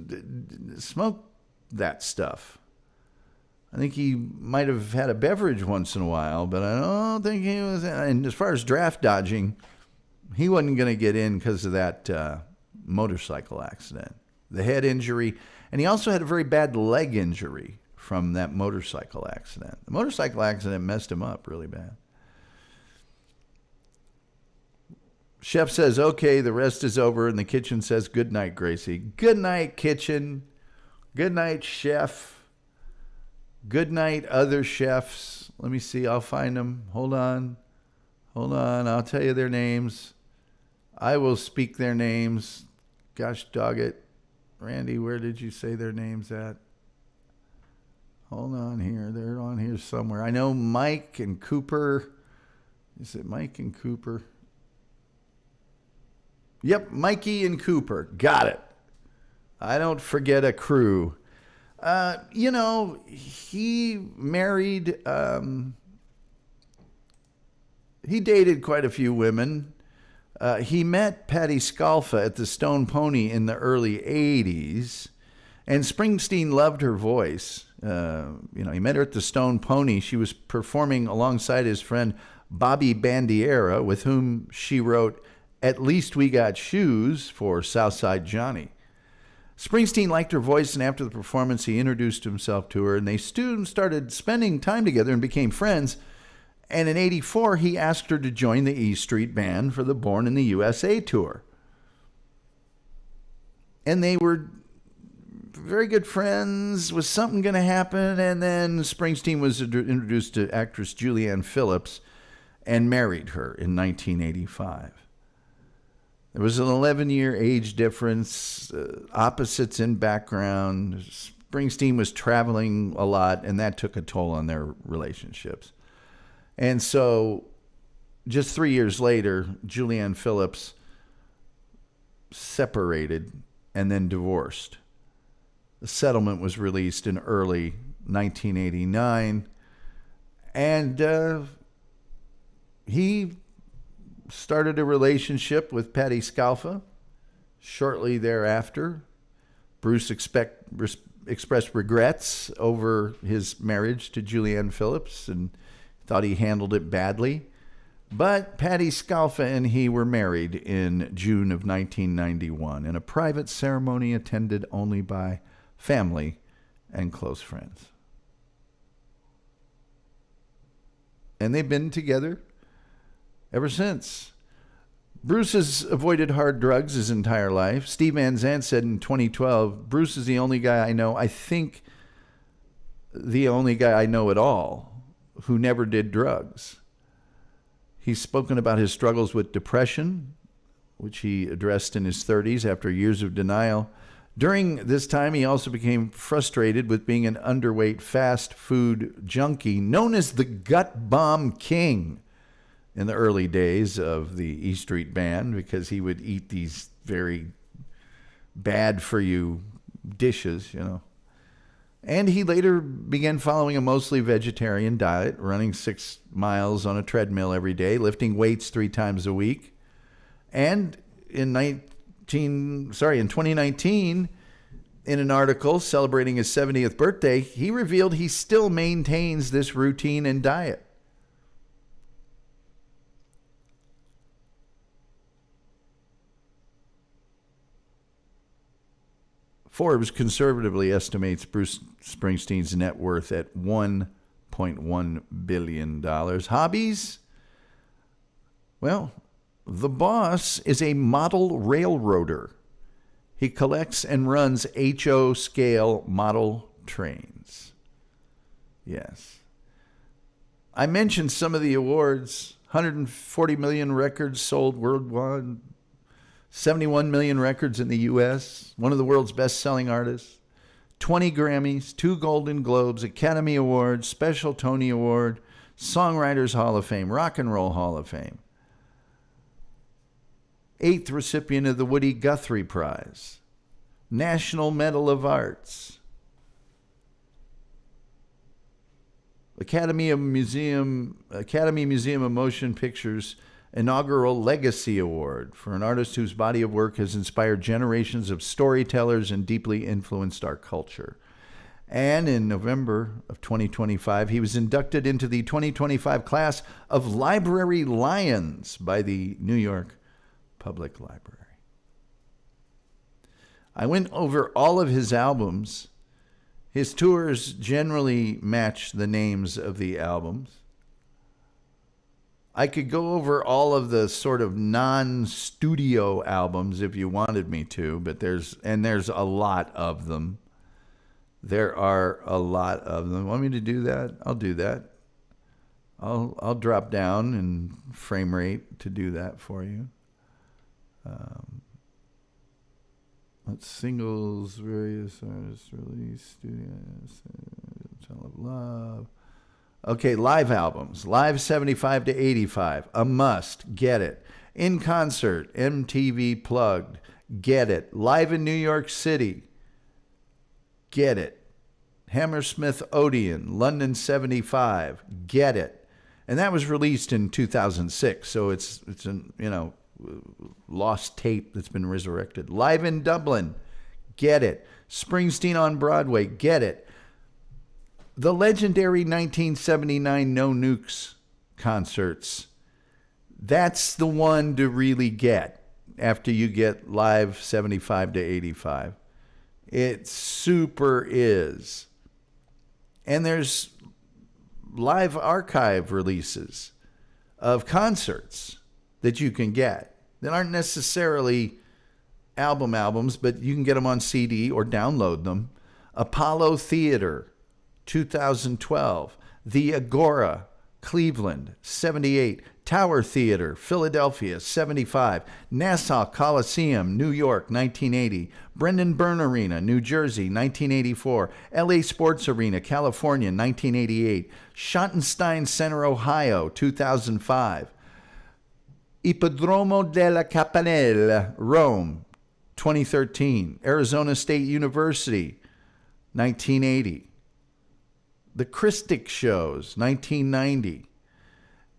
smoked that stuff. I think he might have had a beverage once in a while, but I don't think he was. And as far as draft dodging, he wasn't going to get in because of that motorcycle accident, the head injury. And he also had a very bad leg injury from that motorcycle accident. The motorcycle accident messed him up really bad. Chef says, okay, the rest is over. And the kitchen says, good night, Gracie. Good night, kitchen. Good night, chef. Good night, other chefs. Let me see. I'll find them. Hold on. I'll tell you their names. I will speak their names. Gosh dog it. Randy, where did you say their names at? Hold on here. They're on here somewhere. I know Mike and Cooper. Is it Mike and Cooper? Yep, Mikey and Cooper. Got it. I don't forget a crew. He married, he dated quite a few women. He met Patti Scialfa at the Stone Pony in the early 80s, and Springsteen loved her voice. He met her at the Stone Pony. She was performing alongside his friend Bobby Bandiera, with whom she wrote At Least We Got Shoes for Southside Johnny. Springsteen liked her voice, and after the performance, he introduced himself to her, and they soon started spending time together and became friends. And in '84, he asked her to join the E Street Band for the Born in the U.S.A. tour. And they were very good friends. Was something going to happen? And then Springsteen was introduced to actress Julianne Phillips and married her in 1985. There was an 11-year age difference, opposites in background. Springsteen was traveling a lot, and that took a toll on their relationships. And so just 3 years later, Julianne Phillips separated and then divorced. The settlement was released in early 1989, and he started a relationship with Patti Scialfa. Shortly thereafter, Bruce expressed regrets over his marriage to Julianne Phillips and thought he handled it badly. But Patti Scialfa and he were married in June of 1991 in a private ceremony attended only by family and close friends. And they've been together ever since. Bruce has avoided hard drugs his entire life. Steve Van Zandt said in 2012, Bruce is the only guy I know, I think the only guy I know at all, who never did drugs. He's spoken about his struggles with depression, which he addressed in his 30s after years of denial. During this time, he also became frustrated with being an underweight fast food junkie known as the Gut Bomb King in the early days of the E Street Band, because he would eat these very bad for you dishes, And he later began following a mostly vegetarian diet, running 6 miles on a treadmill every day, lifting weights 3 times a week. And in 2019, in an article celebrating his 70th birthday, he revealed he still maintains this routine and diet. Forbes conservatively estimates Bruce Springsteen's net worth at $1.1 billion. Hobbies? Well, the boss is a model railroader. He collects and runs HO scale model trains. Yes. I mentioned some of the awards. 140 million records sold worldwide. 71 million records in the U.S., one of the world's best-selling artists, 20 Grammys, 2 Golden Globes, Academy Awards, Special Tony Award, Songwriters Hall of Fame, Rock and Roll Hall of Fame. 8th recipient of the Woody Guthrie Prize, National Medal of Arts, Academy Museum of Motion Pictures inaugural Legacy Award for an artist whose body of work has inspired generations of storytellers and deeply influenced our culture. And in November of 2025, he was inducted into the 2025 class of Library Lions by the New York Public Library. I went over all of his albums. His tours generally match the names of the albums. I could go over all of the sort of non-studio albums if you wanted me to, but there's a lot of them. There are a lot of them. Want me to do that? I'll do that. I'll drop down in frame rate to do that for you. Singles, various artists released, studios, Love. Okay, live albums. Live 75 to 85. A must. Get it. In concert. MTV Plugged. Get it. Live in New York City. Get it. Hammersmith Odeon. London 75. Get it. And that was released in 2006. So it's an, lost tape that's been resurrected. Live in Dublin. Get it. Springsteen on Broadway. Get it. The legendary 1979 No Nukes concerts. That's the one to really get after you get live 75 to 85. It super is. And there's live archive releases of concerts that you can get that aren't necessarily albums, but you can get them on CD or download them. Apollo Theater, 2012. The Agora, Cleveland, 78. Tower Theater, Philadelphia, 75. Nassau Coliseum, New York, 1980. Brendan Byrne Arena, New Jersey, 1984. LA Sports Arena, California, 1988. Schottenstein Center, Ohio, 2005. Ippodromo della Campanella, Rome, 2013. Arizona State University, 1980. The Christic Shows, 1990.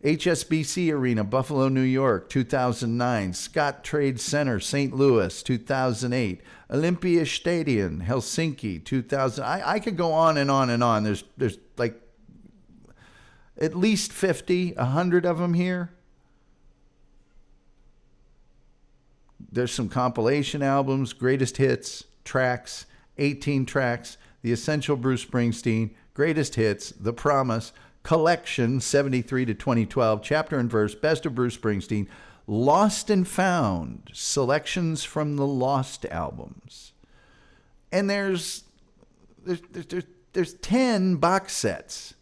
HSBC Arena, Buffalo, New York, 2009. Scott Trade Center, St. Louis, 2008. Olympia Stadion, Helsinki, 2000. I could go on and on and on. There's like at least 50, 100 of them here. There's some compilation albums, greatest hits, tracks, 18 tracks, The Essential Bruce Springsteen, Greatest Hits, The Promise, Collection, 73 to 2012, Chapter and Verse, Best of Bruce Springsteen, Lost and Found, selections from the Lost albums. And there's 10 box sets.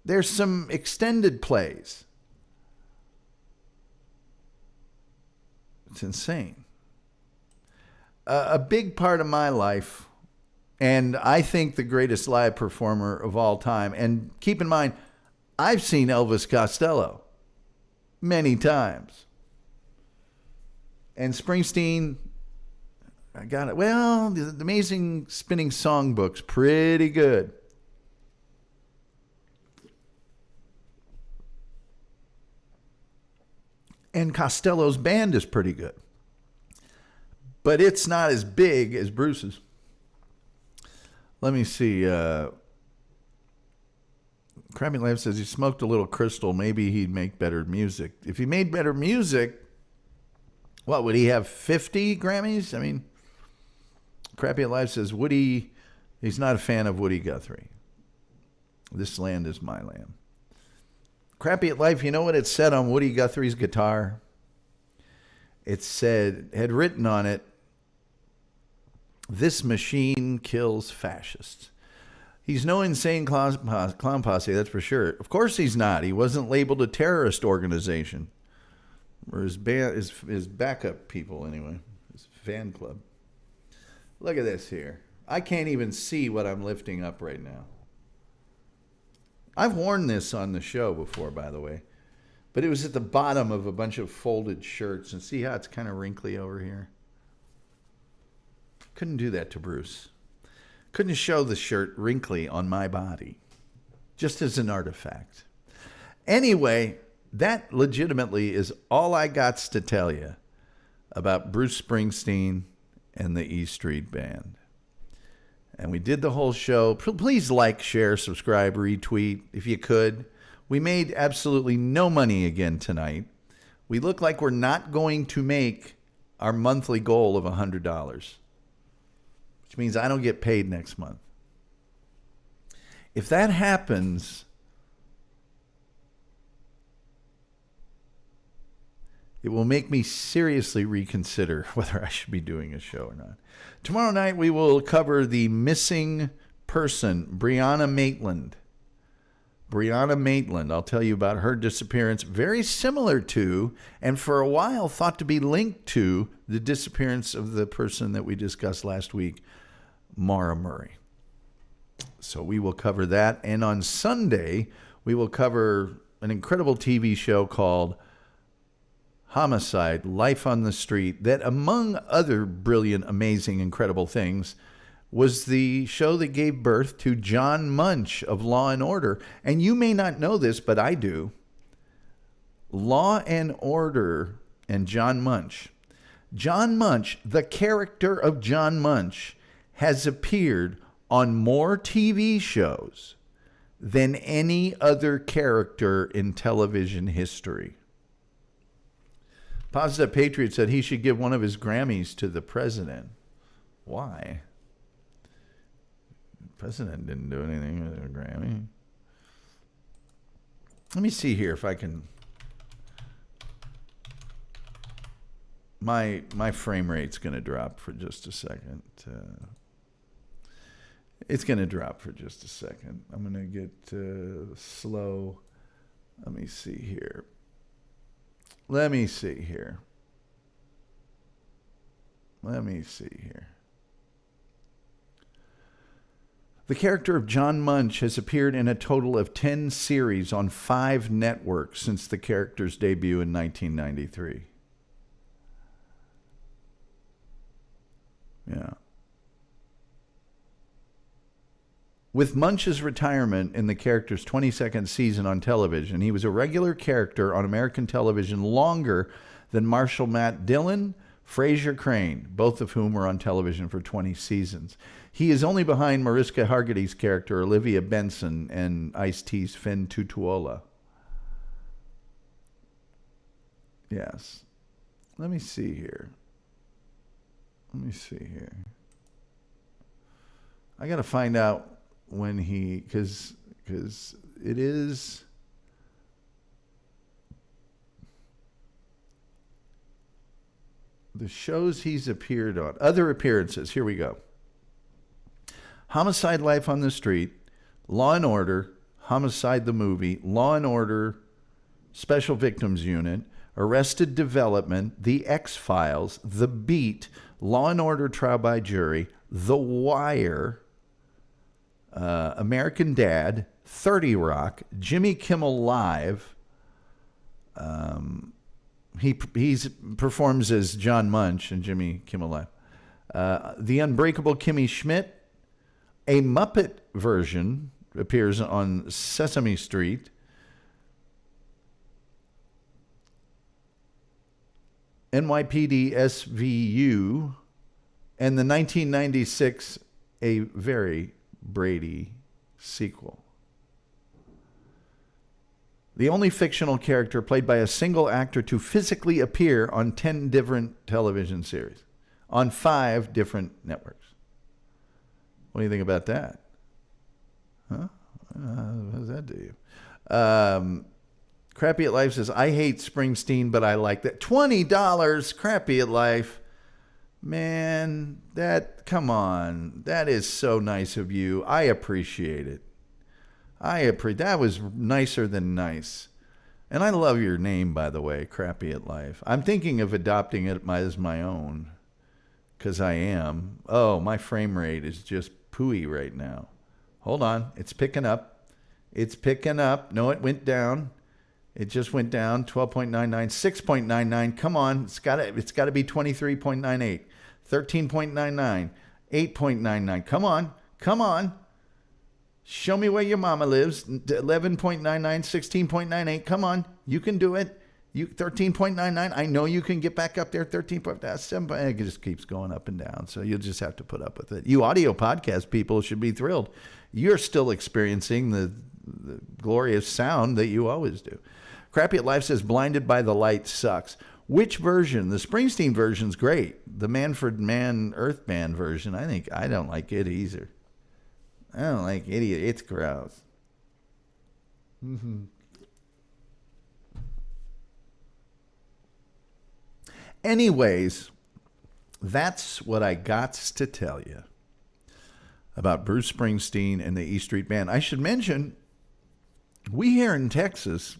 There's some extended plays. It's insane. A big part of my life, and I think the greatest live performer of all time. And keep in mind, I've seen Elvis Costello many times. And Springsteen, I got it. Well, the Amazing Spinning Songbook's pretty good. And Costello's band is pretty good. But it's not as big as Bruce's. Let me see. Crappy Life says he smoked a little crystal. Maybe he'd make better music. If he made better music, what, would he have 50 Grammys? I mean, Crappy Life says he's not a fan of Woody Guthrie. This land is my land. Crappy at Life, you know what it said on Woody Guthrie's guitar? It had written on it, "This machine kills fascists." He's no insane clown posse, that's for sure. Of course he's not. He wasn't labeled a terrorist organization. Or his backup people, anyway. His fan club. Look at this here. I can't even see what I'm lifting up right now. I've worn this on the show before, by the way. But it was at the bottom of a bunch of folded shirts. And see how it's kind of wrinkly over here? Couldn't do that to Bruce. Couldn't show the shirt wrinkly on my body. Just as an artifact. Anyway, that legitimately is all I got to tell you about Bruce Springsteen and the E Street Band. And we did the whole show. Please like, share, subscribe, retweet if you could. We made absolutely no money again tonight. We look like we're not going to make our monthly goal of $100, which means I don't get paid next month. If that happens, it will make me seriously reconsider whether I should be doing a show or not. Tomorrow night, we will cover the missing person, Breonna Maitland. Breonna Maitland, I'll tell you about her disappearance, very similar to, and for a while thought to be linked to, the disappearance of the person that we discussed last week, Maura Murray. So we will cover that. And on Sunday, we will cover an incredible TV show called Homicide, Life on the Street, that among other brilliant, amazing, incredible things, was the show that gave birth to John Munch of Law and Order. And you may not know this, but I do. Law and Order and John Munch. John Munch, the character of John Munch, has appeared on more TV shows than any other character in television history. Positive Patriot said he should give one of his Grammys to the president. Why? The president didn't do anything with a Grammy. Let me see here if I can. My frame rate's going to drop for just a second. It's going to drop for just a second. I'm going to get slow. Let me see here. Let me see here. The character of John Munch has appeared in a total of 10 series on 5 networks since the character's debut in 1993. Yeah. With Munch's retirement in the character's 22nd season on television, he was a regular character on American television longer than Marshall Matt Dillon, Fraser Crane, both of whom were on television for 20 seasons. He is only behind Mariska Hargitay's character, Olivia Benson, and Ice-T's Finn Tutuola. Yes. Let me see here. I got to find out when he, because it is, the shows he's appeared on. Other appearances, here we go. Homicide, Life on the Street, Law and Order, Homicide the Movie, Law and Order, Special Victims Unit, Arrested Development, The X-Files, The Beat, Law and Order Trial by Jury, The Wire, American Dad, 30 Rock, Jimmy Kimmel Live. He performs as John Munch in Jimmy Kimmel Live. The Unbreakable Kimmy Schmidt. A Muppet version appears on Sesame Street. NYPD SVU. And the 1996 A Very Brady sequel. The only fictional character played by a single actor to physically appear on 10 different television series on 5 different networks. What do you think about that? Huh? How does that do you? Crappy at Life says, I hate Springsteen, but I like that. $20, Crappy at Life. Man, come on. That is so nice of you. I appreciate it. That was nicer than nice. And I love your name, by the way, Crappy at Life. I'm thinking of adopting it as my own, because I am. Oh, my frame rate is just pooey right now. Hold on. It's picking up. No, it went down. It just went down. 12.99, 6.99. Come on. It's got to be 23.98. 13.99. 8.99. Come on. Show me where your mama lives. 11.99, 16.98. Come on. You can do it. 13.99. I know you can get back up there. 13.7. It just keeps going up and down. So you'll just have to put up with it. You audio podcast people should be thrilled. You're still experiencing the glorious sound that you always do. Crappy at Life says Blinded by the Light sucks. Which version? The Springsteen version's great. The Manfred Mann Earth Band version, I don't like it either. I don't like it either. It's gross. Mm-hmm. Anyways, that's what I got to tell you about Bruce Springsteen and the E Street Band. I should mention, we here in Texas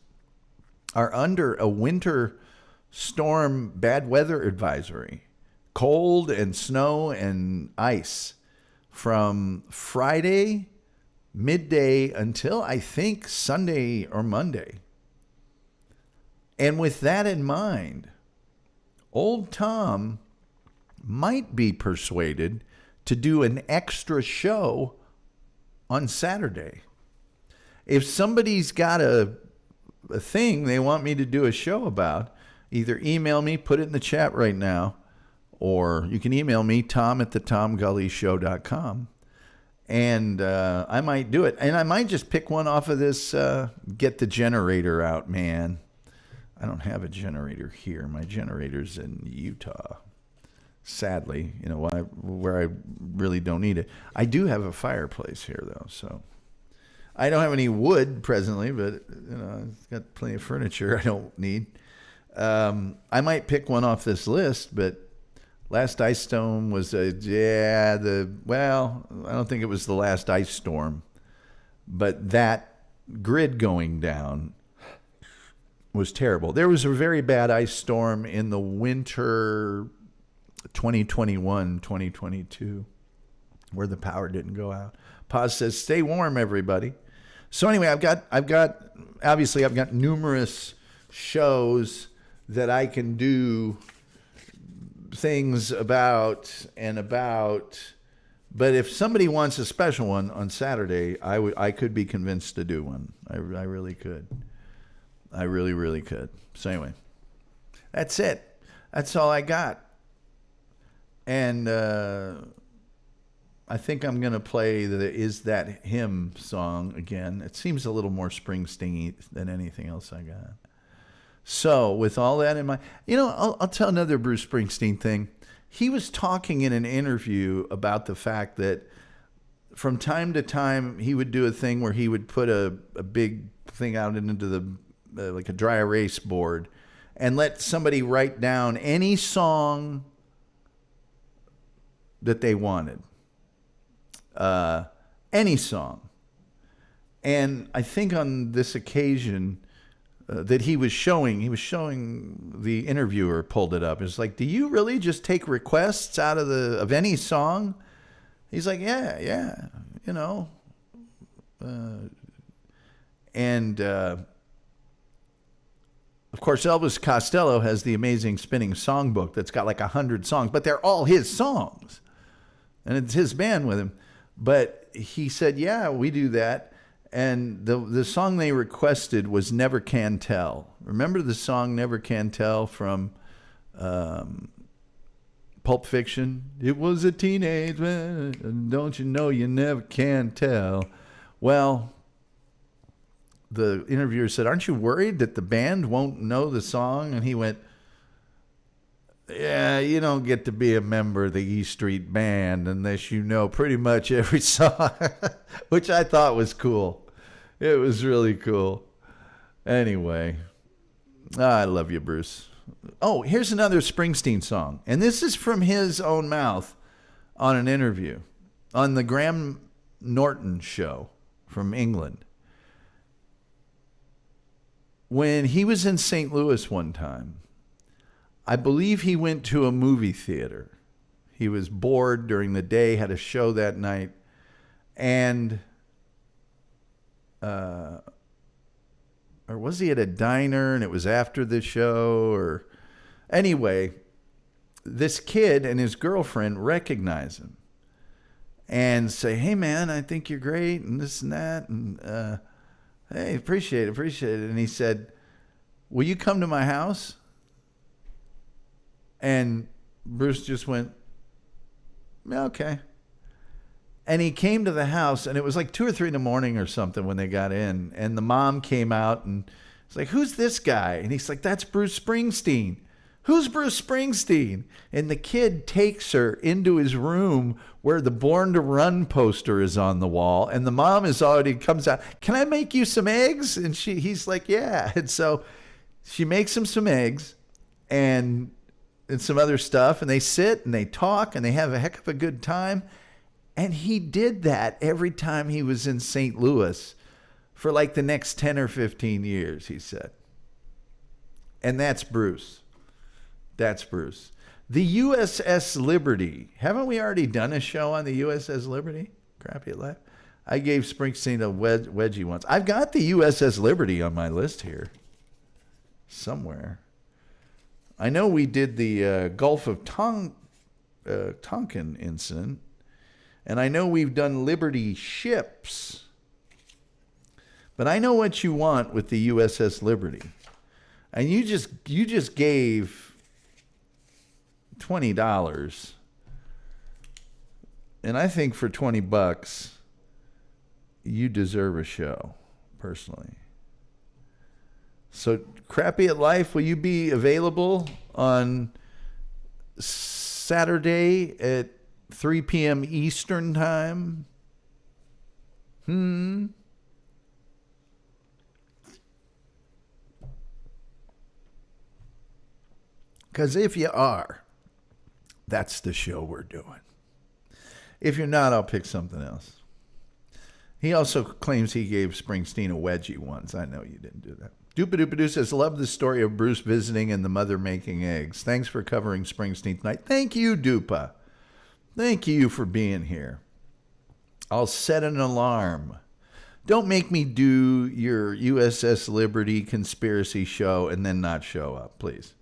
are under a winter storm bad weather advisory. Cold and snow and ice from Friday midday until I think Sunday or Monday. And with that in mind, old Tom might be persuaded to do an extra show on Saturday. If somebody's got a thing they want me to do a show about, either email me, put it in the chat right now, or you can email me, tom@thetomgulley.show.com. And I might do it. And I might just pick one off of this, get the generator out, man. I don't have a generator here. My generator's in Utah. Sadly, where I really don't need it. I do have a fireplace here, though, so I don't have any wood presently, but I've got plenty of furniture I don't need. I might pick one off this list, but Last Ice Storm was I don't think it was the last ice storm, but that grid going down was terrible. There was a very bad ice storm in the winter 2021, 2022, where the power didn't go out. Paz says, stay warm, everybody. So anyway, I've got numerous shows that I can do things about, but if somebody wants a special one on Saturday, I could be convinced to do one. I really could. I really, really could. So anyway, that's it. That's all I got. And I think I'm going to play the Is That Him song again. It seems a little more Springsteen than anything else I got. So with all that in mind, I'll tell another Bruce Springsteen thing. He was talking in an interview about the fact that from time to time he would do a thing where he would put a big thing out into the like a dry erase board and let somebody write down any song that they wanted. Any song. And I think on this occasion that he was showing the interviewer pulled it up. It's like, do you really just take requests out of any song? He's like, yeah. Of course, Elvis Costello has the amazing spinning songbook that's got like 100 songs, but they're all his songs. And it's his band with him. But he said, yeah, we do that. And the song they requested was Never Can Tell. Remember the song Never Can Tell from Pulp Fiction? It was a teenage man, don't you know you never can tell. Well, the interviewer said, aren't you worried that the band won't know the song? And he went, yeah, you don't get to be a member of the E Street Band unless you know pretty much every song, which I thought was cool. It was really cool. Anyway, I love you, Bruce. Oh, here's another Springsteen song. And this is from his own mouth on an interview on the Graham Norton show from England. When he was in St. Louis one time, I believe he went to a movie theater. He was bored during the day, had a show that night, and or was he at a diner and it was after the show? Or anyway, this kid and his girlfriend recognize him and say, hey man, I think you're great and this and that, and hey, appreciate it. And he said, will you come to my house? And Bruce just went, okay. And he came to the house, and it was like 2 or 3 in the morning or something when they got in. And the mom came out and was like, who's this guy? And he's like, that's Bruce Springsteen. Who's Bruce Springsteen? And the kid takes her into his room where the Born to Run poster is on the wall. And the mom comes out, can I make you some eggs? And he's like, yeah. And so she makes him some eggs and some other stuff. And they sit and they talk and they have a heck of a good time. And he did that every time he was in St. Louis for like the next 10 or 15 years, he said. And that's Bruce. That's Bruce. The U.S.S. Liberty. Haven't we already done a show on the U.S.S. Liberty? Crappy at Life. I gave Springsteen a wedgie once. I've got the USS Liberty on my list here somewhere. I know we did the Gulf of Tonkin incident, and I know we've done Liberty ships. But I know what you want with the USS Liberty. And you just gave $20. And I think for $20, you deserve a show, personally. So, Crappy at Life, will you be available on Saturday at 3 p.m. Eastern Time? Because if you are, that's the show we're doing. If you're not, I'll pick something else. He also claims he gave Springsteen a wedgie once. I know you didn't do that. Doopadoopadoo says, love the story of Bruce visiting and the mother making eggs. Thanks for covering Springsteen tonight. Thank you, Doopa. Thank you for being here. I'll set an alarm. Don't make me do your USS Liberty conspiracy show and then not show up, please.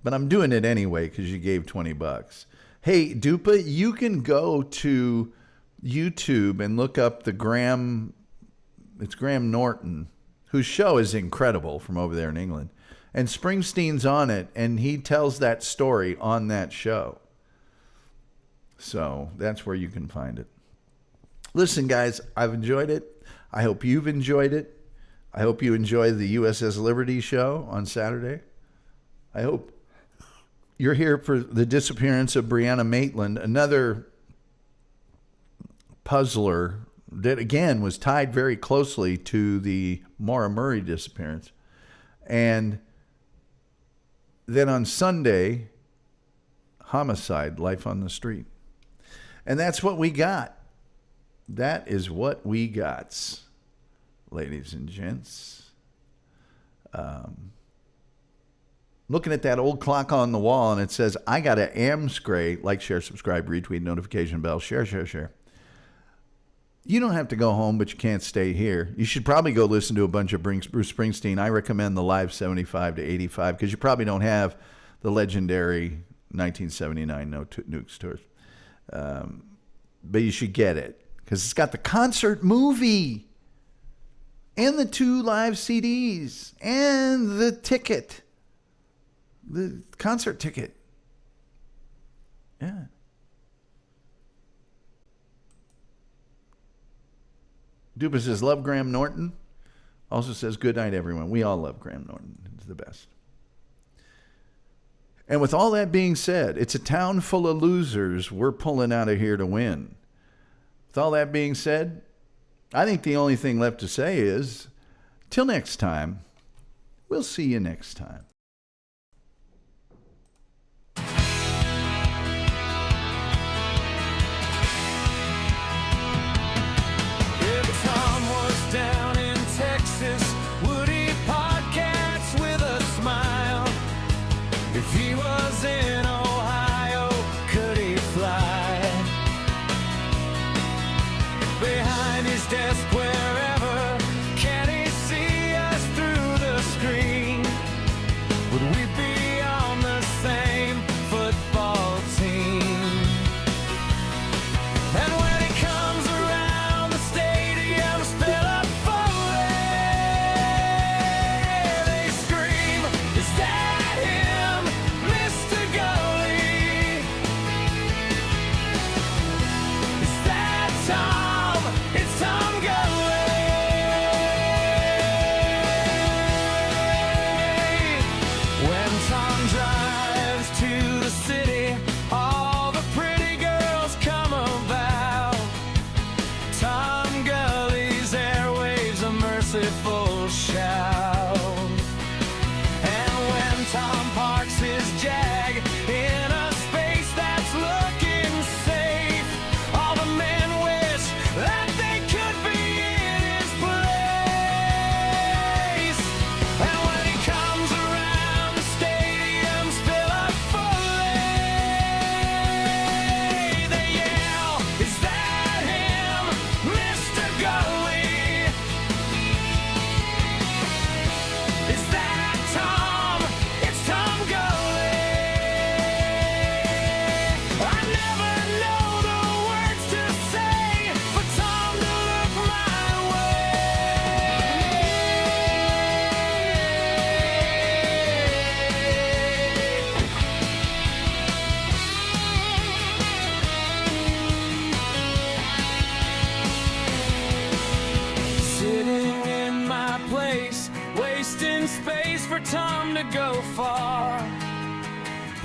But I'm doing it anyway because you gave $20. Hey, Dupa, you can go to YouTube and look up it's Graham Norton, whose show is incredible from over there in England. And Springsteen's on it, and he tells that story on that show. So that's where you can find it. Listen, guys, I've enjoyed it. I hope you've enjoyed it. I hope you enjoy the USS Liberty show on Saturday. I hope you're here for the disappearance of Brianna Maitland, another puzzler that, again, was tied very closely to the Maura Murray disappearance. And then on Sunday, homicide, life on the street. And that's what we got. That is what we got, ladies and gents. Looking at that old clock on the wall, and it says, I got an Amscray. Like, share, subscribe, retweet, notification bell, share, share, share. You don't have to go home, but you can't stay here. You should probably go listen to a bunch of Bruce Springsteen. I recommend the Live 75 to 85 because you probably don't have the legendary 1979 No Nukes tours. But you should get it because it's got the concert movie and the 2 live CDs and the ticket, the concert ticket. Yeah. Dupa says, love Graham Norton. Also says, good night, everyone. We all love Graham Norton. He's the best. And with all that being said, it's a town full of losers. We're pulling out of here to win. With all that being said, I think the only thing left to say is, till next time, we'll see you next time. Down in Texas, would he podcast with a smile? If he was in Ohio, could he fly? Behind his desk, wherever, can he see us through the screen?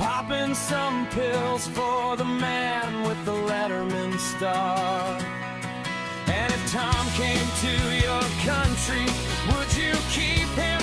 popping some pills for the man with the Letterman star. And if Tom came to your country, would you keep him